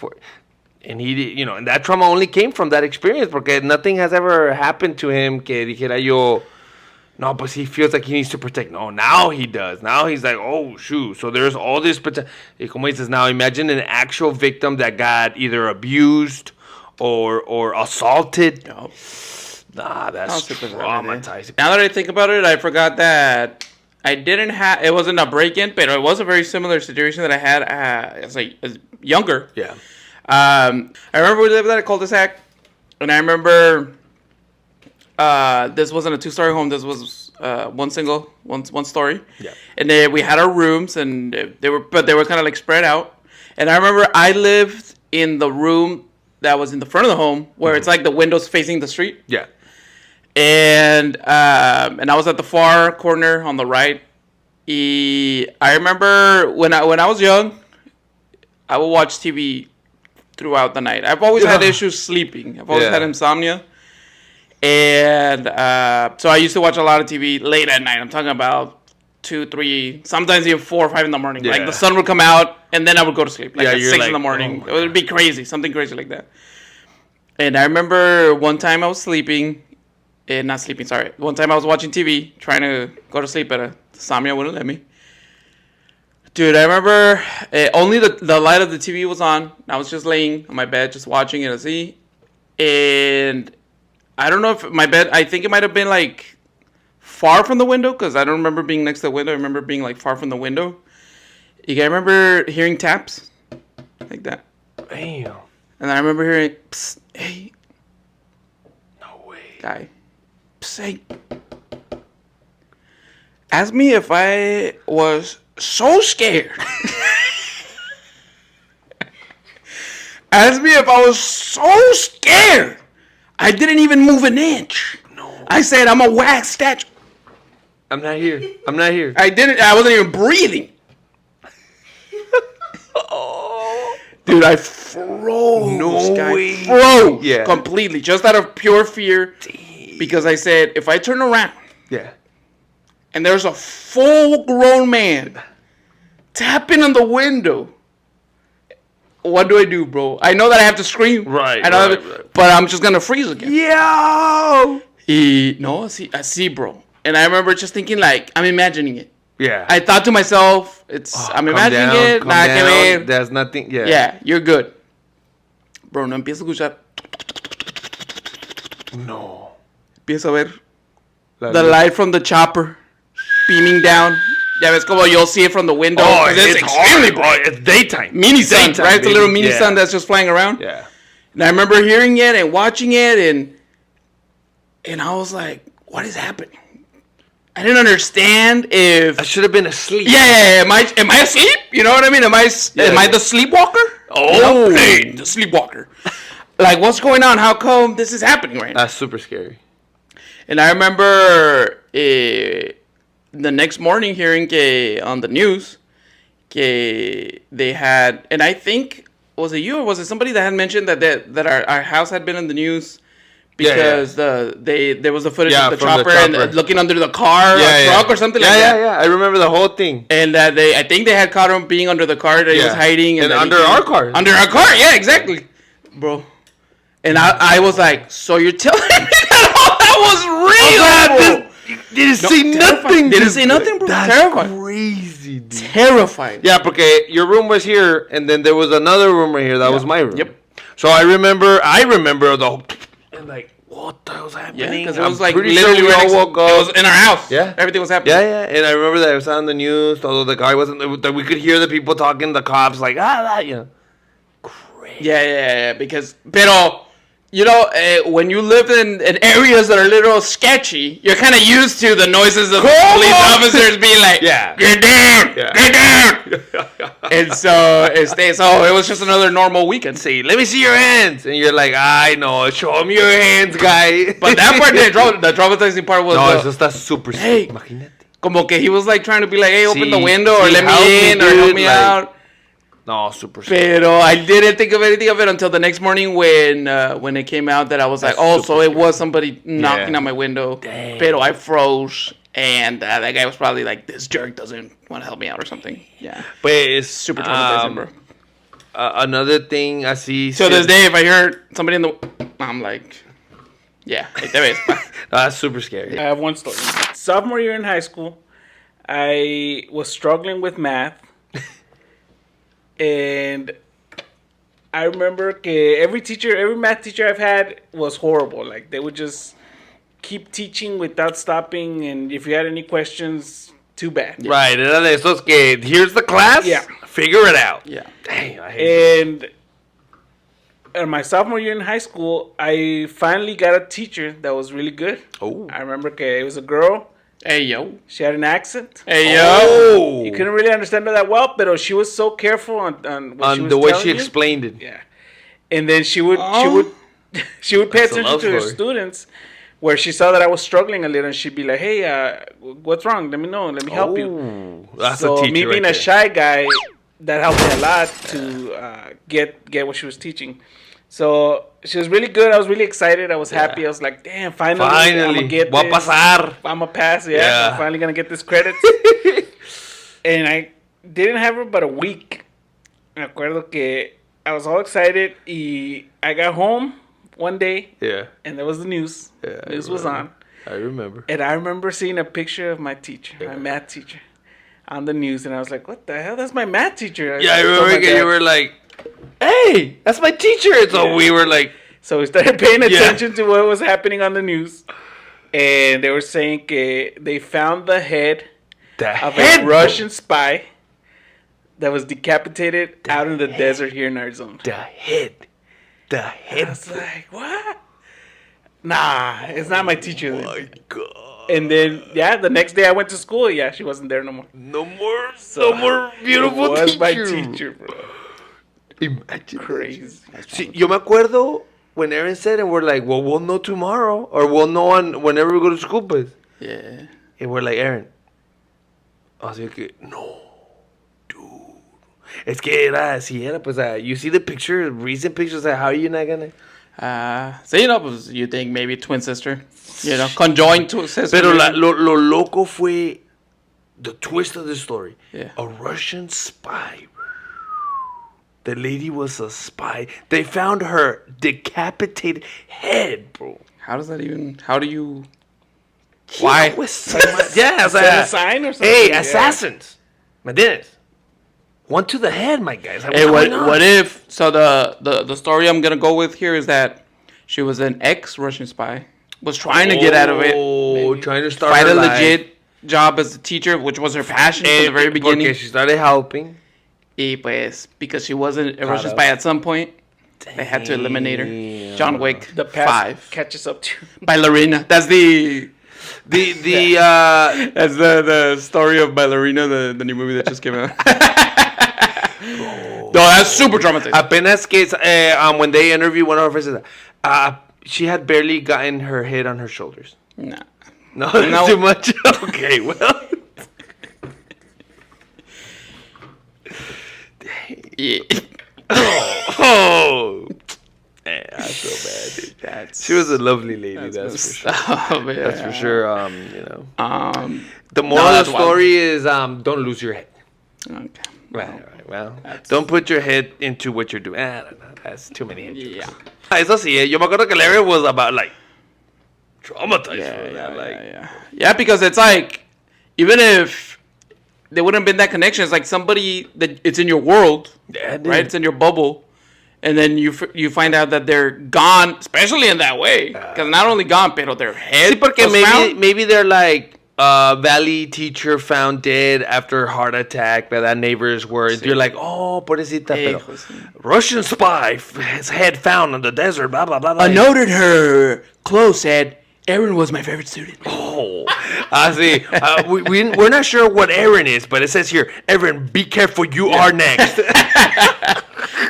and he, you know, and that trauma only came from that experience, porque nothing has ever happened to him que dijera yo, No, but he feels like he needs to protect. No, now he does. Now he's like, oh, shoot. So there's all this protect. Como dices, now imagine an actual victim that got either abused or assaulted. No. Nah, that's traumatizing. Now that I think about it, I forgot that I didn't have. It wasn't a break-in, but it was a very similar situation that I had as younger. Yeah. I remember we lived at a cul-de-sac, and I remember this wasn't a two-story home. This was one story. Yeah. And then we had our rooms, and they were kind of like spread out. And I remember I lived in the room that was in the front of the home, where it's like the windows facing the street. Yeah. And I was at the far corner on the right. I remember when I was young, I would watch TV throughout the night. I've always had issues sleeping. I've always had insomnia. And so I used to watch a lot of TV late at night. I'm talking about 2, 3, sometimes even 4 or 5 in the morning. Yeah. Like the sun would come out, and then I would go to sleep. Like at 6 in the morning. It would be crazy. Something crazy like that. And I remember one time I was sleeping. Not sleeping, sorry. One time I was watching TV, trying to go to sleep, but insomnia wouldn't let me. Dude, I remember only the light of the TV was on. I was just laying on my bed, just watching it, así. And I don't know if my bed, I think it might have been like far from the window, because I don't remember being next to the window. I remember being like far from the window. I remember hearing taps like that. Damn. And I remember hearing, psst, hey. No way. Guy. Psst, hey. Ask me if I was so scared. Ask me if I was so scared. I didn't even move an inch. No. I said, I'm a wax statue. I'm not here. I'm not here. I wasn't even breathing. Oh. Dude, I froze. No way. Froze. Yeah. Completely. Just out of pure fear. Damn. Because I said, if I turn around. Yeah. And there's a full-grown man tapping on the window. What do I do, bro? I know that I have to scream. Right. But I'm just gonna freeze again. Yo. No, I see, bro. And I remember just thinking, like, I'm imagining it. Yeah. I thought to myself, I'm imagining it. Nada que ver. There's nothing. Yeah. Yeah, you're good. Bro, no empiezo a escuchar. No. Empiezo a ver the light from the chopper beaming down. Ya ves como you'll see it from the window. Oh, it's extremely bright. It's daytime. Mini sun, right? It's a little mini sun that's just flying around. Yeah. And I remember hearing it and watching it, and I was like, what is happening? I didn't understand if I should have been asleep. Yeah. Am I asleep? You know what I mean? Am I the sleepwalker? Oh, hey, the sleepwalker. Like, what's going on? How come this is happening right now? That's super scary. And I remember the next morning hearing on the news they had, and I think, was it you or was it somebody that had mentioned that our house had been in the news because there was the footage of the chopper and looking under the car or truck or something like that. Yeah. I remember the whole thing. And that I think they had caught him being under the car that he was hiding. And under our car. Under our car, yeah, exactly. Bro. And I was like, so you're telling me that all that was real, bro? Didn't see nothing. Didn't see nothing, bro. That's terrifying. Crazy, dude. Terrifying. Yeah, because your room was here, and then there was another room right here. That was my room. Yep. So I remember the whole, and like, what the hell's happening? Yeah, because it was like pretty literally sure we all woke up. It was in our house. Yeah. Everything was happening. Yeah. And I remember that it was on the news, although the guy wasn't, that we could hear the people talking, the cops, like, Crazy. Yeah. Because, pero, you know, when you live in areas that are a little sketchy, you're kind of used to the noises of police officers being like, get down, get down. And so it was just another normal weekend. Say, let me see your hands. And you're like, I know, show me your hands, guy. But that part, the traumatizing part was... No, it's just that super... Hey, imagínate. Como que he was like trying to be like, hey, open the window or let me in or help me out. No, super. Pero I didn't think of anything of it until the next morning when it came out that I was like, oh, so it was somebody knocking on my window. Damn. Pero I froze, and that guy was probably like, this jerk doesn't want to help me out or something. Yeah. But it's super traumatizing, bro. Another thing I see. So this day, if I hear somebody in the... I'm like, yeah, hey, te ves. That's super scary. I have one story. sophomore year in high school, I was struggling with math. And I remember every math teacher I've had was horrible. Like, they would just keep teaching without stopping. And if you had any questions, too bad. Right. Era de esos que, here's the class. Yeah. Figure it out. Yeah. Dang, I hate And in my sophomore year in high school, I finally got a teacher that was really good. Oh. I remember it was a girl. Hey, yo. She had an accent. Hey, yo. Oh. You couldn't really understand her that well, but she was so careful on what she was the way telling she you. explained it. Yeah. And then she would she would pay That's a attention love to her story. students, where she saw that I was struggling a little, and she'd be like, "Hey, what's wrong? Let me know. Let me help you." Oh, that's So a teacher me being right a there. shy guy, that helped me a lot to get what she was teaching. So she was really good. I was really excited. I was happy. I was like, "Damn, finally, I'm Finally. gonna get Voy a this. pasar. I'm gonna pass. Yeah, Yeah. I'm finally gonna get this credit." And I didn't have her but a week. Me acuerdo que I was all excited. Y I got home one day, Yeah. and there was the news. Yeah, I News was remember. on. I remember. And I remember seeing a picture of my teacher, my math teacher, on the news. And I was like, what the hell? That's my math teacher. Yeah, I told remember my que dad. you were like, hey, that's my teacher. And so Yeah. we were like, So we started paying Yeah. attention to what was happening on the news. And they were saying they found the head the of head. a Russian spy that was decapitated out in the desert here in Arizona. The head. The I head. was like, what? Nah, it's not my teacher. Oh Then. my God. And then, yeah, the next day I went to school. Yeah, she wasn't there no more. No more, So, no more beautiful it was teacher. my teacher, bro. Imagine. Crazy. Sí, yo me acuerdo when Aaron said, and we're like, well, we'll know tomorrow, or we'll know whenever we go to school, pues. Yeah. And we're like, Aaron. Así que, no, dude. Es que era, si era, pues, you see the picture, recent pictures, how are you not gonna? So, you know, pues, you think maybe twin sister. You know, conjoined twin sister. Pero maybe. lo loco fue the twist of the story. Yeah. A Russian spy. The lady was a spy. They found her decapitated head, bro. How does that even... How do you... Yeah, Why? pues, yeah, o Is that a sea, sign or something? hey, Yeah. assassins. ¿Me entiendes? One to the head, my guys. Hey, what if... So the story I'm going to go with here is that she was an ex-Russian spy. Was trying to get out of it. Oh, trying to start Find her a life. legit job as a teacher, which was her passion from the very beginning. Porque she started helping. Y pues, because she wasn't a Russian of. spy at some point, they had to eliminate her. John Wick The past 5. catches up to Ballerina. That's the The the story of Ballerina, the new movie that just came out. No, that's super traumatizing. apenas que when they interviewed one of her friends, she had barely gotten her head on her shoulders. Nah. No, that's too much. Okay, well. Yeah. Oh, man, I feel bad, dude. That's She was a lovely lady, that's for sure. Oh, man. That's for sure. You know, the no, moral of that's the wild. story is don't lose your head. Okay. Right. Well, don't put your head into what you're doing. I don't know. That's too many head jokes. Yeah. Eso sí, yo me acuerdo que Larry was about like traumatized. Yeah, for that. Like, yeah, because it's like, even if there wouldn't have been that connection, it's like somebody that it's in your world, Yeah, dude. right? It's in your bubble, and then you find out that they're gone, especially in that way. Because not only gone, pero their head Sí, porque was found. maybe they're like valley teacher found dead after heart attack by that neighbor's words. You're like, oh, pobrecita, pero Hijo, sí. Russian spy, his head found in the desert, blah, blah, blah, blah. A note in her clothes said, "Aaron was my favorite student." Oh, I see. We're not sure what Aaron is, but it says here, Aaron, be careful, you are next.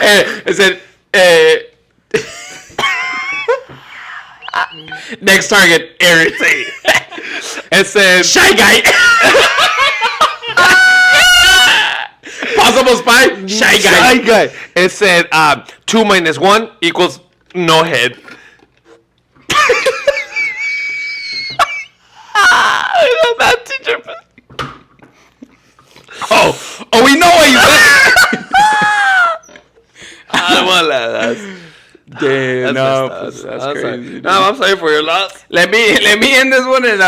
It said, next target, Aaron. It says, Shy guy. Possible spy, shy guy. Shy guy. It said 2 minus 1 equals no head. That teacher. Oh, we know what you said. I don't want that. Damn, That's that's I'm sorry. crazy. No, I'm sorry for your loss. Let me end this one and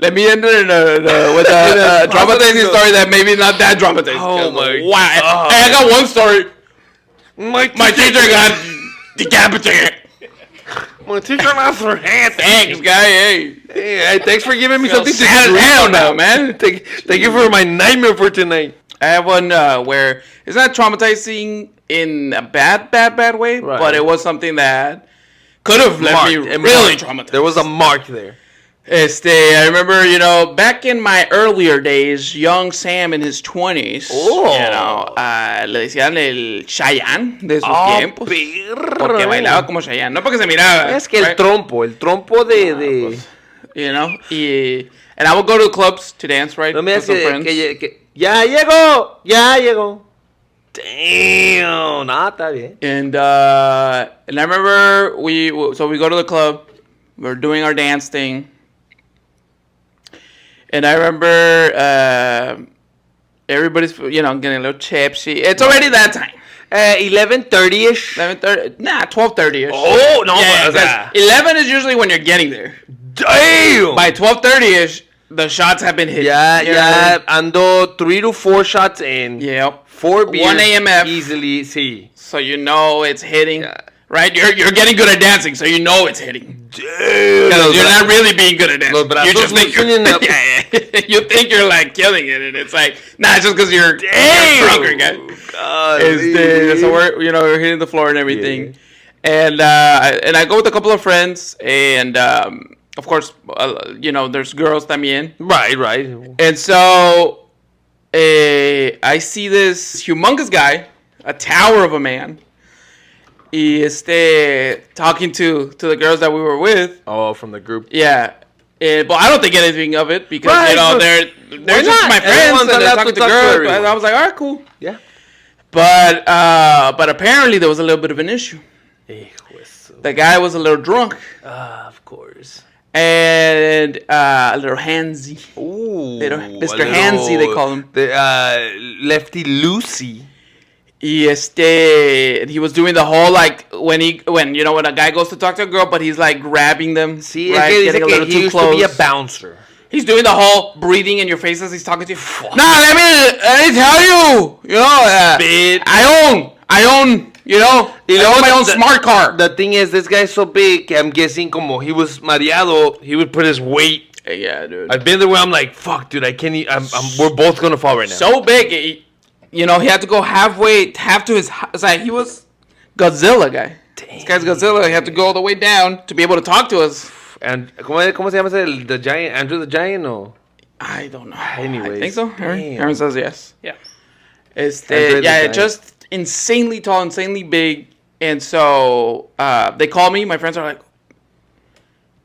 Let me end it with a traumatizing story that maybe not that traumatizing. Oh my wow. God. Hey, I got one story. My teacher got decapitated. My teacher lost her hand. Thanks, guy. Hey, thanks for giving me something to sad as dream hell on now, man. Thank you for my nightmare for tonight. I have one where it's not traumatizing in a bad way, Right. but it was something that could have left me really traumatized. There was a mark there. I remember, back in my earlier days, young Sam in his 20s, le decían el Cheyenne de sus tiempos. Porque bailaba como Cheyenne, no porque se miraba. Es que el trompo de... And I would go to the clubs to dance, right? No me with some friends. que ya llegó. Damn, está bien. And I remember we go to the club, we're doing our dance thing. And I remember everybody's, getting a little chipsy. It's already that time. 11:30ish. 11:30. Nah, 12:30ish. Oh, no. Yeah, 11 is usually when you're getting there. Damn. By 12:30ish, the shots have been hit. Yeah. Ando 3 to 4 shots in. Yep. 4 beers. 1 AMF. Easily, see. So it's hitting. Yeah. Right? You're getting good at dancing, so it's hitting. Dude. Because you're not really being good at dancing. Los You just think you're up. You think you're like killing it, and it's like, nah, it's just because you're drunker, guy. God. So we're hitting the floor and everything, and I go with a couple of friends, and of course, there's girls también. Right. And so I see this humongous guy, a tower of a man. Talking to the girls that we were with. Oh, from the group. Yeah. But I don't think anything of it because, they're just not? my friends Everyone's and they're allowed talking to to talk to girls. everyone. And I was like, all right, cool. Yeah. But apparently there was a little bit of an issue. The guy was a little drunk. Of course. And a little handsy. Ooh. Mr. Handsy, they call him. The Lefty Lucy. He was doing the whole when a guy goes to talk to a girl, but he's like grabbing them. See, right? Getting a little he too used close. to be a bouncer. He's doing the whole breathing in your face as he's talking to you. Nah, let me tell you. I own. I own my own smart car. The thing is, this guy's so big. I'm guessing, como he was mareado, he would put his weight. Yeah, dude. I've been there where I'm like, fuck, dude, I can't. We're both gonna fall right now. So big, he had to go half to his side. He was Godzilla guy. Damn. This guy's Godzilla. He had to go all the way down to be able to talk to us. And ¿cómo se llama the giant? Andrew the Giant, or? I don't know. Anyways, I think so. Aaron says yes. Yeah. Just insanely tall, insanely big, and so they call me. My friends are like,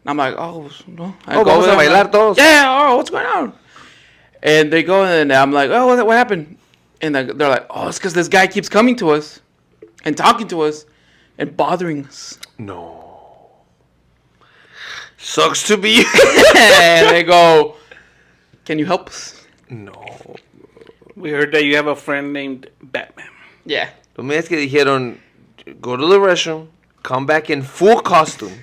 I'm like, oh no. Vamos a bailar todos. Yeah. What's going on? And they go, and I'm like, oh, what happened? And they're like, oh, it's because this guy keeps coming to us and talking to us and bothering us. No. Sucks to be you. And they go, can you help us? No. We heard that you have a friend named Batman. Yeah. Los medios que dijeron, go to the restroom, come back in full costume.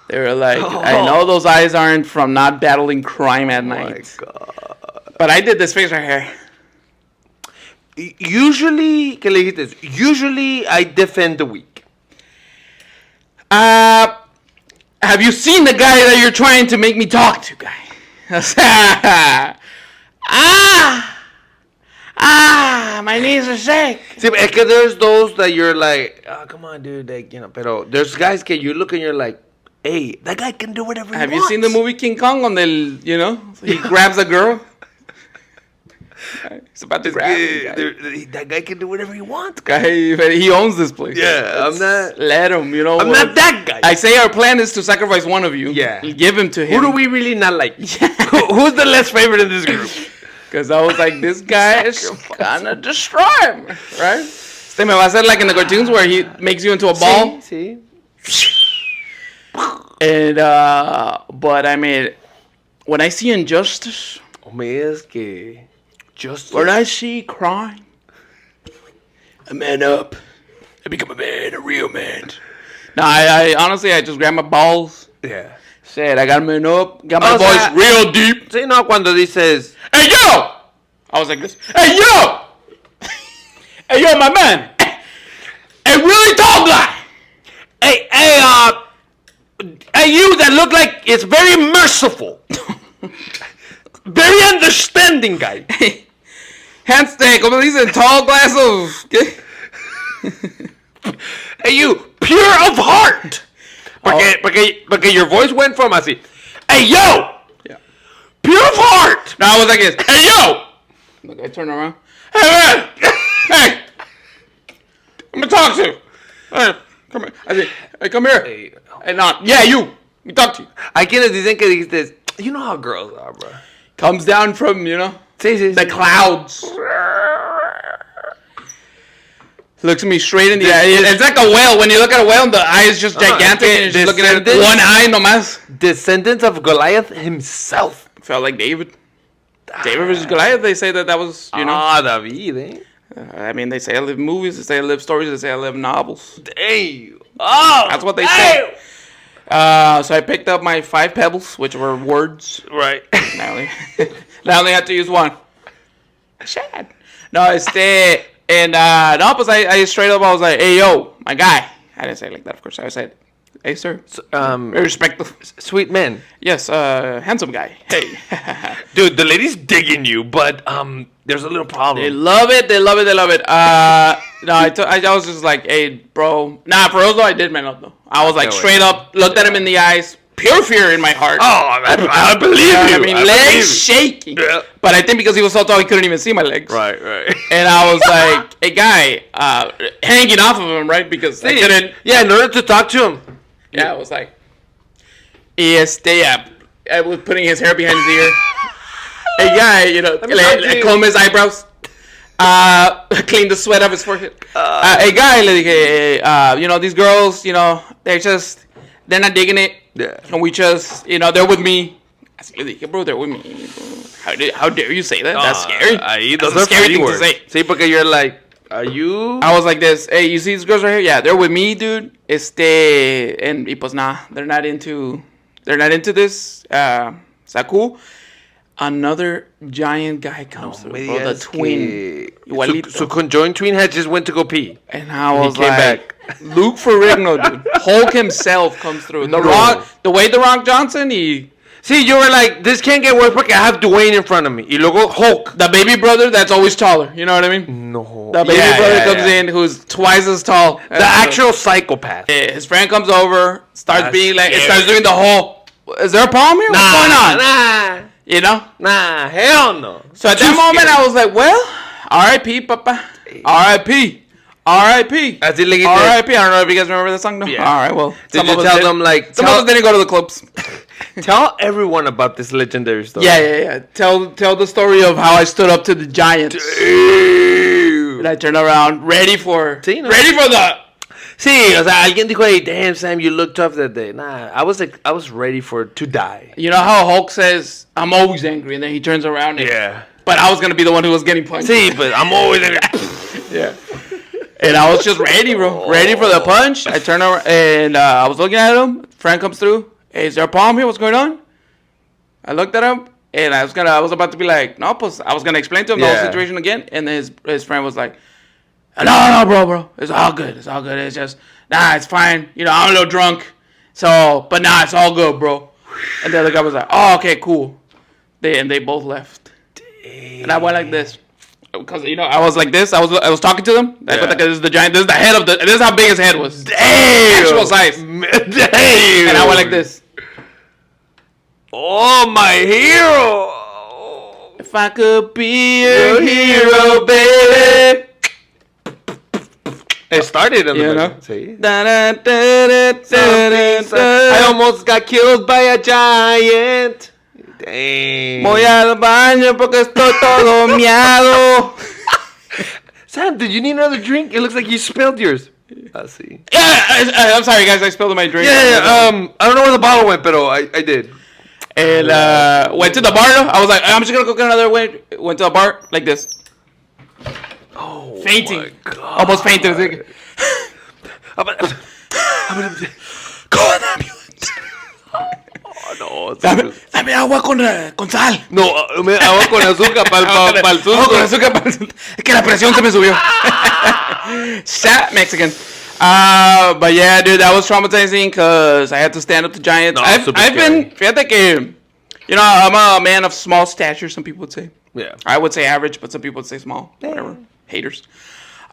They were like, I know those eyes aren't from not battling crime at night. Oh my God. But I did this face right here. Usually, ¿qué le dijiste? Usually, I defend the weak. Have you seen the guy that you're trying to make me talk to, guy? My knees are sick. Sí, es que there's those that you're like, oh, come on, dude, like, pero there's guys que you look and you're like, hey, that guy can do whatever he wants. Have you seen the movie King Kong on he grabs a girl? He's about to grab him, that guy can do whatever he wants. He owns this place. Yeah, I'm not. Let him, I'm not that guy. I say our plan is to sacrifice one of you. Yeah. Give him to him. Who do we really not like? Who's the less favorite in this group? Because I was like, this guy is gonna destroy him, right? Me va a hacer like in the cartoons where he makes you into a ball. Sí. And but I mean, when I see injustice, Es que justice. when I see crime, I man up. I become a man, a real man. No, I honestly, I just grab my balls. Yeah. Shit, I got my up, got my O voice sea, real deep. Sí, no, cuando dices, Hey yo! I was like this. Hey yo! Hey, yo, my man. A really tall guy. hey, you that look like it's very merciful. Very understanding guy. Hands, como dicen, tall glass of. ¿Qué? Hey, you, pure of heart. Porque your voice went from así. Hey, yo! Yeah. Pure of heart. No, I was like this. Hey yo! Look, I turn around. Hey man! Hey! I'm gonna talk to you. Hey, come here. I said, hey, come here. Hey, no, yeah, you. We talk to you. ¿A quienes dicen que dijiste? You know how girls are, bro. Comes down from, Sí. the clouds. Looks me straight in the eye. It's like a whale. When you look at a whale, the eye is just gigantic, and you're just looking at it. One eye nomás. Descendants of Goliath himself. Felt like David. David versus Goliath. They say that was, Ah, David, eh? I mean, they say I live in movies. They say I live stories. They say I live in novels. Hey. Oh. That's what they say. So I picked up my 5 pebbles, which were words. Right. Now I only had to use one. Shad. No, and no, pues I straight up, I was like, hey, yo, my guy. I didn't say it like that, of course. I said, hey, sir. Very respectful. Sweet man. Yes, handsome guy. Hey. Dude, the lady's digging you, but there's a little problem. They love it. They love it. No, I was just like, hey, bro. Nah, for real though, I did man up though. I was like straight up, looked at him in the eyes, pure fear in my heart. Oh, I believe you. I mean, legs shaking. Yeah. But I think because he was so tall, he couldn't even see my legs. Right. And I was like, hey, guy, hanging off of him, right? Because I couldn't. Yeah, in order to talk to him. Yeah, I was like, I was putting his hair behind his ear. Hey, guy, comb his eyebrows. Clean the sweat off his forehead. Hey, guy, le dije, these girls, they're not digging it. Yeah. And we just, they're with me. Así le dije, bro, they're with me. How dare you say that? That's scary. Those That's a are scary thing words. to say. See, because you're like, are you? I was like this. Hey, you see these girls right here? Yeah, they're with me, dude. And y pues nah, they're not into this. Saku. Another giant guy comes through, bro, the twin. So conjoined twin had just went to go pee. And I was came like, back. Luke Ferrigno, dude. Hulk himself comes through. The way The Rock Johnson, See, you were like, this can't get worse because I have Dwayne in front of me. Y luego Hulk. The baby brother that's always taller. You know what I mean? No. The baby brother comes in who's twice as tall. The actual psychopath. His friend comes over, starts That's being like, scary. starts doing the whole, is there a problem here? What's going on? Nah, hell no. So at that moment, I was like, well, R.I.P. Papa. R.I.P. R.I.P. Así le dijiste. R.I.P. I don't know if you guys remember that song. No? Yeah. All right, well. Did you tell them, like, some of us didn't go to the clubs. Tell everyone about this legendary story. Yeah. Tell the story of how I stood up to the Giants. Dude. And I turned around, ready for the... Sí, o sea, alguien dijo, hey, damn, Sam, you look tough that day. Nah, I was ready to die. You know how Hulk says, I'm always angry, and then he turns around and... Yeah. But I was going to be the one who was getting punched. Sí, but I'm always angry. Yeah. And I was just ready, bro. Ready for the punch. I turned around, and I was looking at him. Friend comes through. Hey, is there a problem here? What's going on? I looked at him, and I was about to be like, no, pues, I was going to explain to him the whole situation again. And then his friend was like, no, bro. It's all good. It's just, it's fine. I'm a little drunk. So, but it's all good, bro. And the other guy was like, oh, okay, cool. They both left. Dang. And I went like this. Because, I was like this. I was talking to them. Yeah. This is the giant. This is the head of the, this is how big his head was. Damn. Actual size. Damn. And I went like this. Oh, my hero. If I could be your hero, baby. It started in the know? See? I I almost got killed by a giant. Dang. Voy al baño porque estoy todo miado. Sam, did you need another drink? It looks like you spilled yours. I see. Yeah, I'm sorry, guys. I spilled my drink. Yeah. I don't know where the bottle went, but I did. And went to the bar. I was like, I'm just gonna go get another way. Went to the bar like this. Oh, fainting. my God. Almost fainted. I'm gonna call an ambulance. No, Dame agua con sal. no, agua con azúcar para el Agua con susto. azúcar para el susto. Es que la presión se me subió. Shut Mexican. But yeah, dude, that was traumatizing because I had to stand up to giants. No, super I've been, fíjate que, you know, I'm a man of small stature, some people would say. Yeah. I would say average, but some people would say small. Whatever. Haters.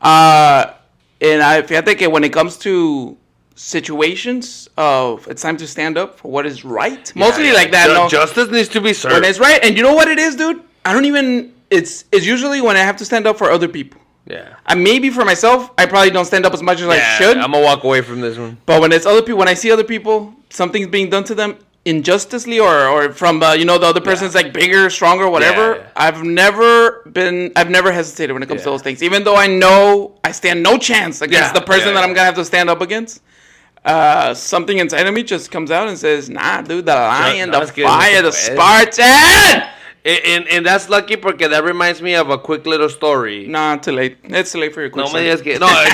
And fíjate que when it comes to situations of it's time to stand up for what is right, mostly like that. No, Justice needs to be served. when it's right, and you know what it is, dude? I don't even. It's usually when I have to stand up for other people. Yeah. Maybe for myself, I probably don't stand up as much as I should. I'm gonna walk away from this one. But when it's other people, when I see other people, something's being done to them injusticely, or from the other person's like bigger, stronger, whatever. Yeah. I've never hesitated when it comes to those things, even though I know I stand no chance against the person that I'm gonna have to stand up against. Something inside of me just comes out and says, "Nah, dude, the lion, the fire, the Spartan." And that's lucky porque that reminds me of a quick little story. Nah, too late. It's too late for your quick story. A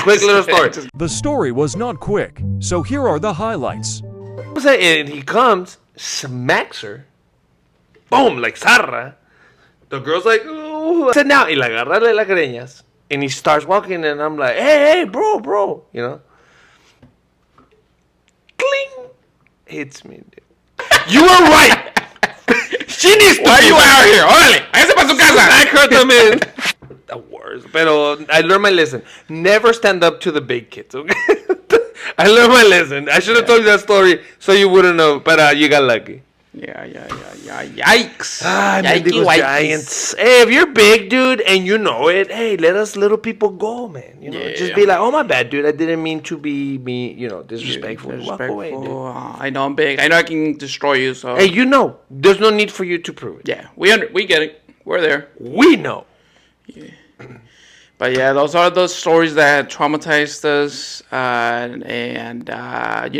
quick little story. The story was not quick, so here are the highlights. And he comes, smacks her, boom, like zarra. The girl's like, ooh, sit down. Y la agarra de las greñas. And he starts walking, and I'm like, hey, bro, you know. Cling. Hits me, dude. You were right. She needs to Why are be you back. out here? Órale, váyase para su casa. Smack her también. The worst. Pero I learned my lesson. Never stand up to the big kids, okay? I learned my lesson. I should have told you that story so you wouldn't know, but you got lucky. Yeah. Yikes. Mendigo Giants. Hey, if you're big, dude, and you know it, hey, let us little people go, man. You know, just be like, oh, my bad, dude. I didn't mean to be disrespectful. Walk away, dude. I know I'm big. I know I can destroy you, so. Hey, you know. There's no need for you to prove it. Yeah, we get it. We're there. We know. Yeah. But yeah, those are those stories that traumatized us.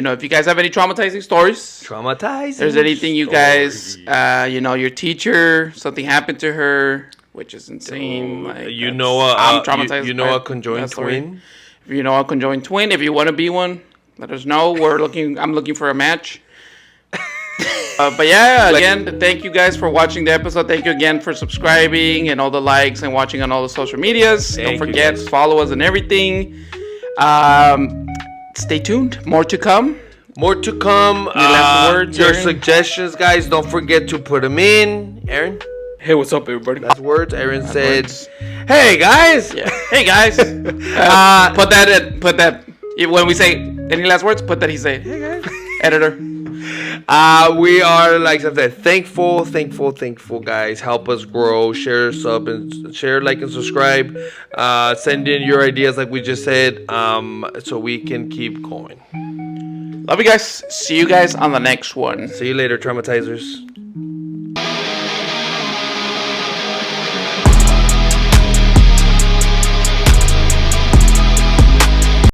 If you guys have any traumatizing stories, Traumatized. there's anything you guys, your teacher, something happened to her, which is insane. I'm traumatized. You know a conjoined twin. If you know a conjoined twin, if you want to be one, let us know. I'm looking for a match. But yeah, again, thank you guys for watching the episode. Thank you again for subscribing and all the likes and watching on all the social medias. Don't forget, follow us and everything. Stay tuned. More to come. More to come. Your last words, your Aaron? Suggestions, guys. Don't forget to put them in. Aaron? Hey, what's up, everybody? Last words. Aaron said, hey, guys. Yeah. Hey guys. Put that. When we say any last words, put that he say. Hey guys. Editor. We are, like I said, thankful, guys. Help us grow. Share, like, and subscribe. Send in your ideas, like we just said, so we can keep going. Love you guys. See you guys on the next one. See you later, traumatizers.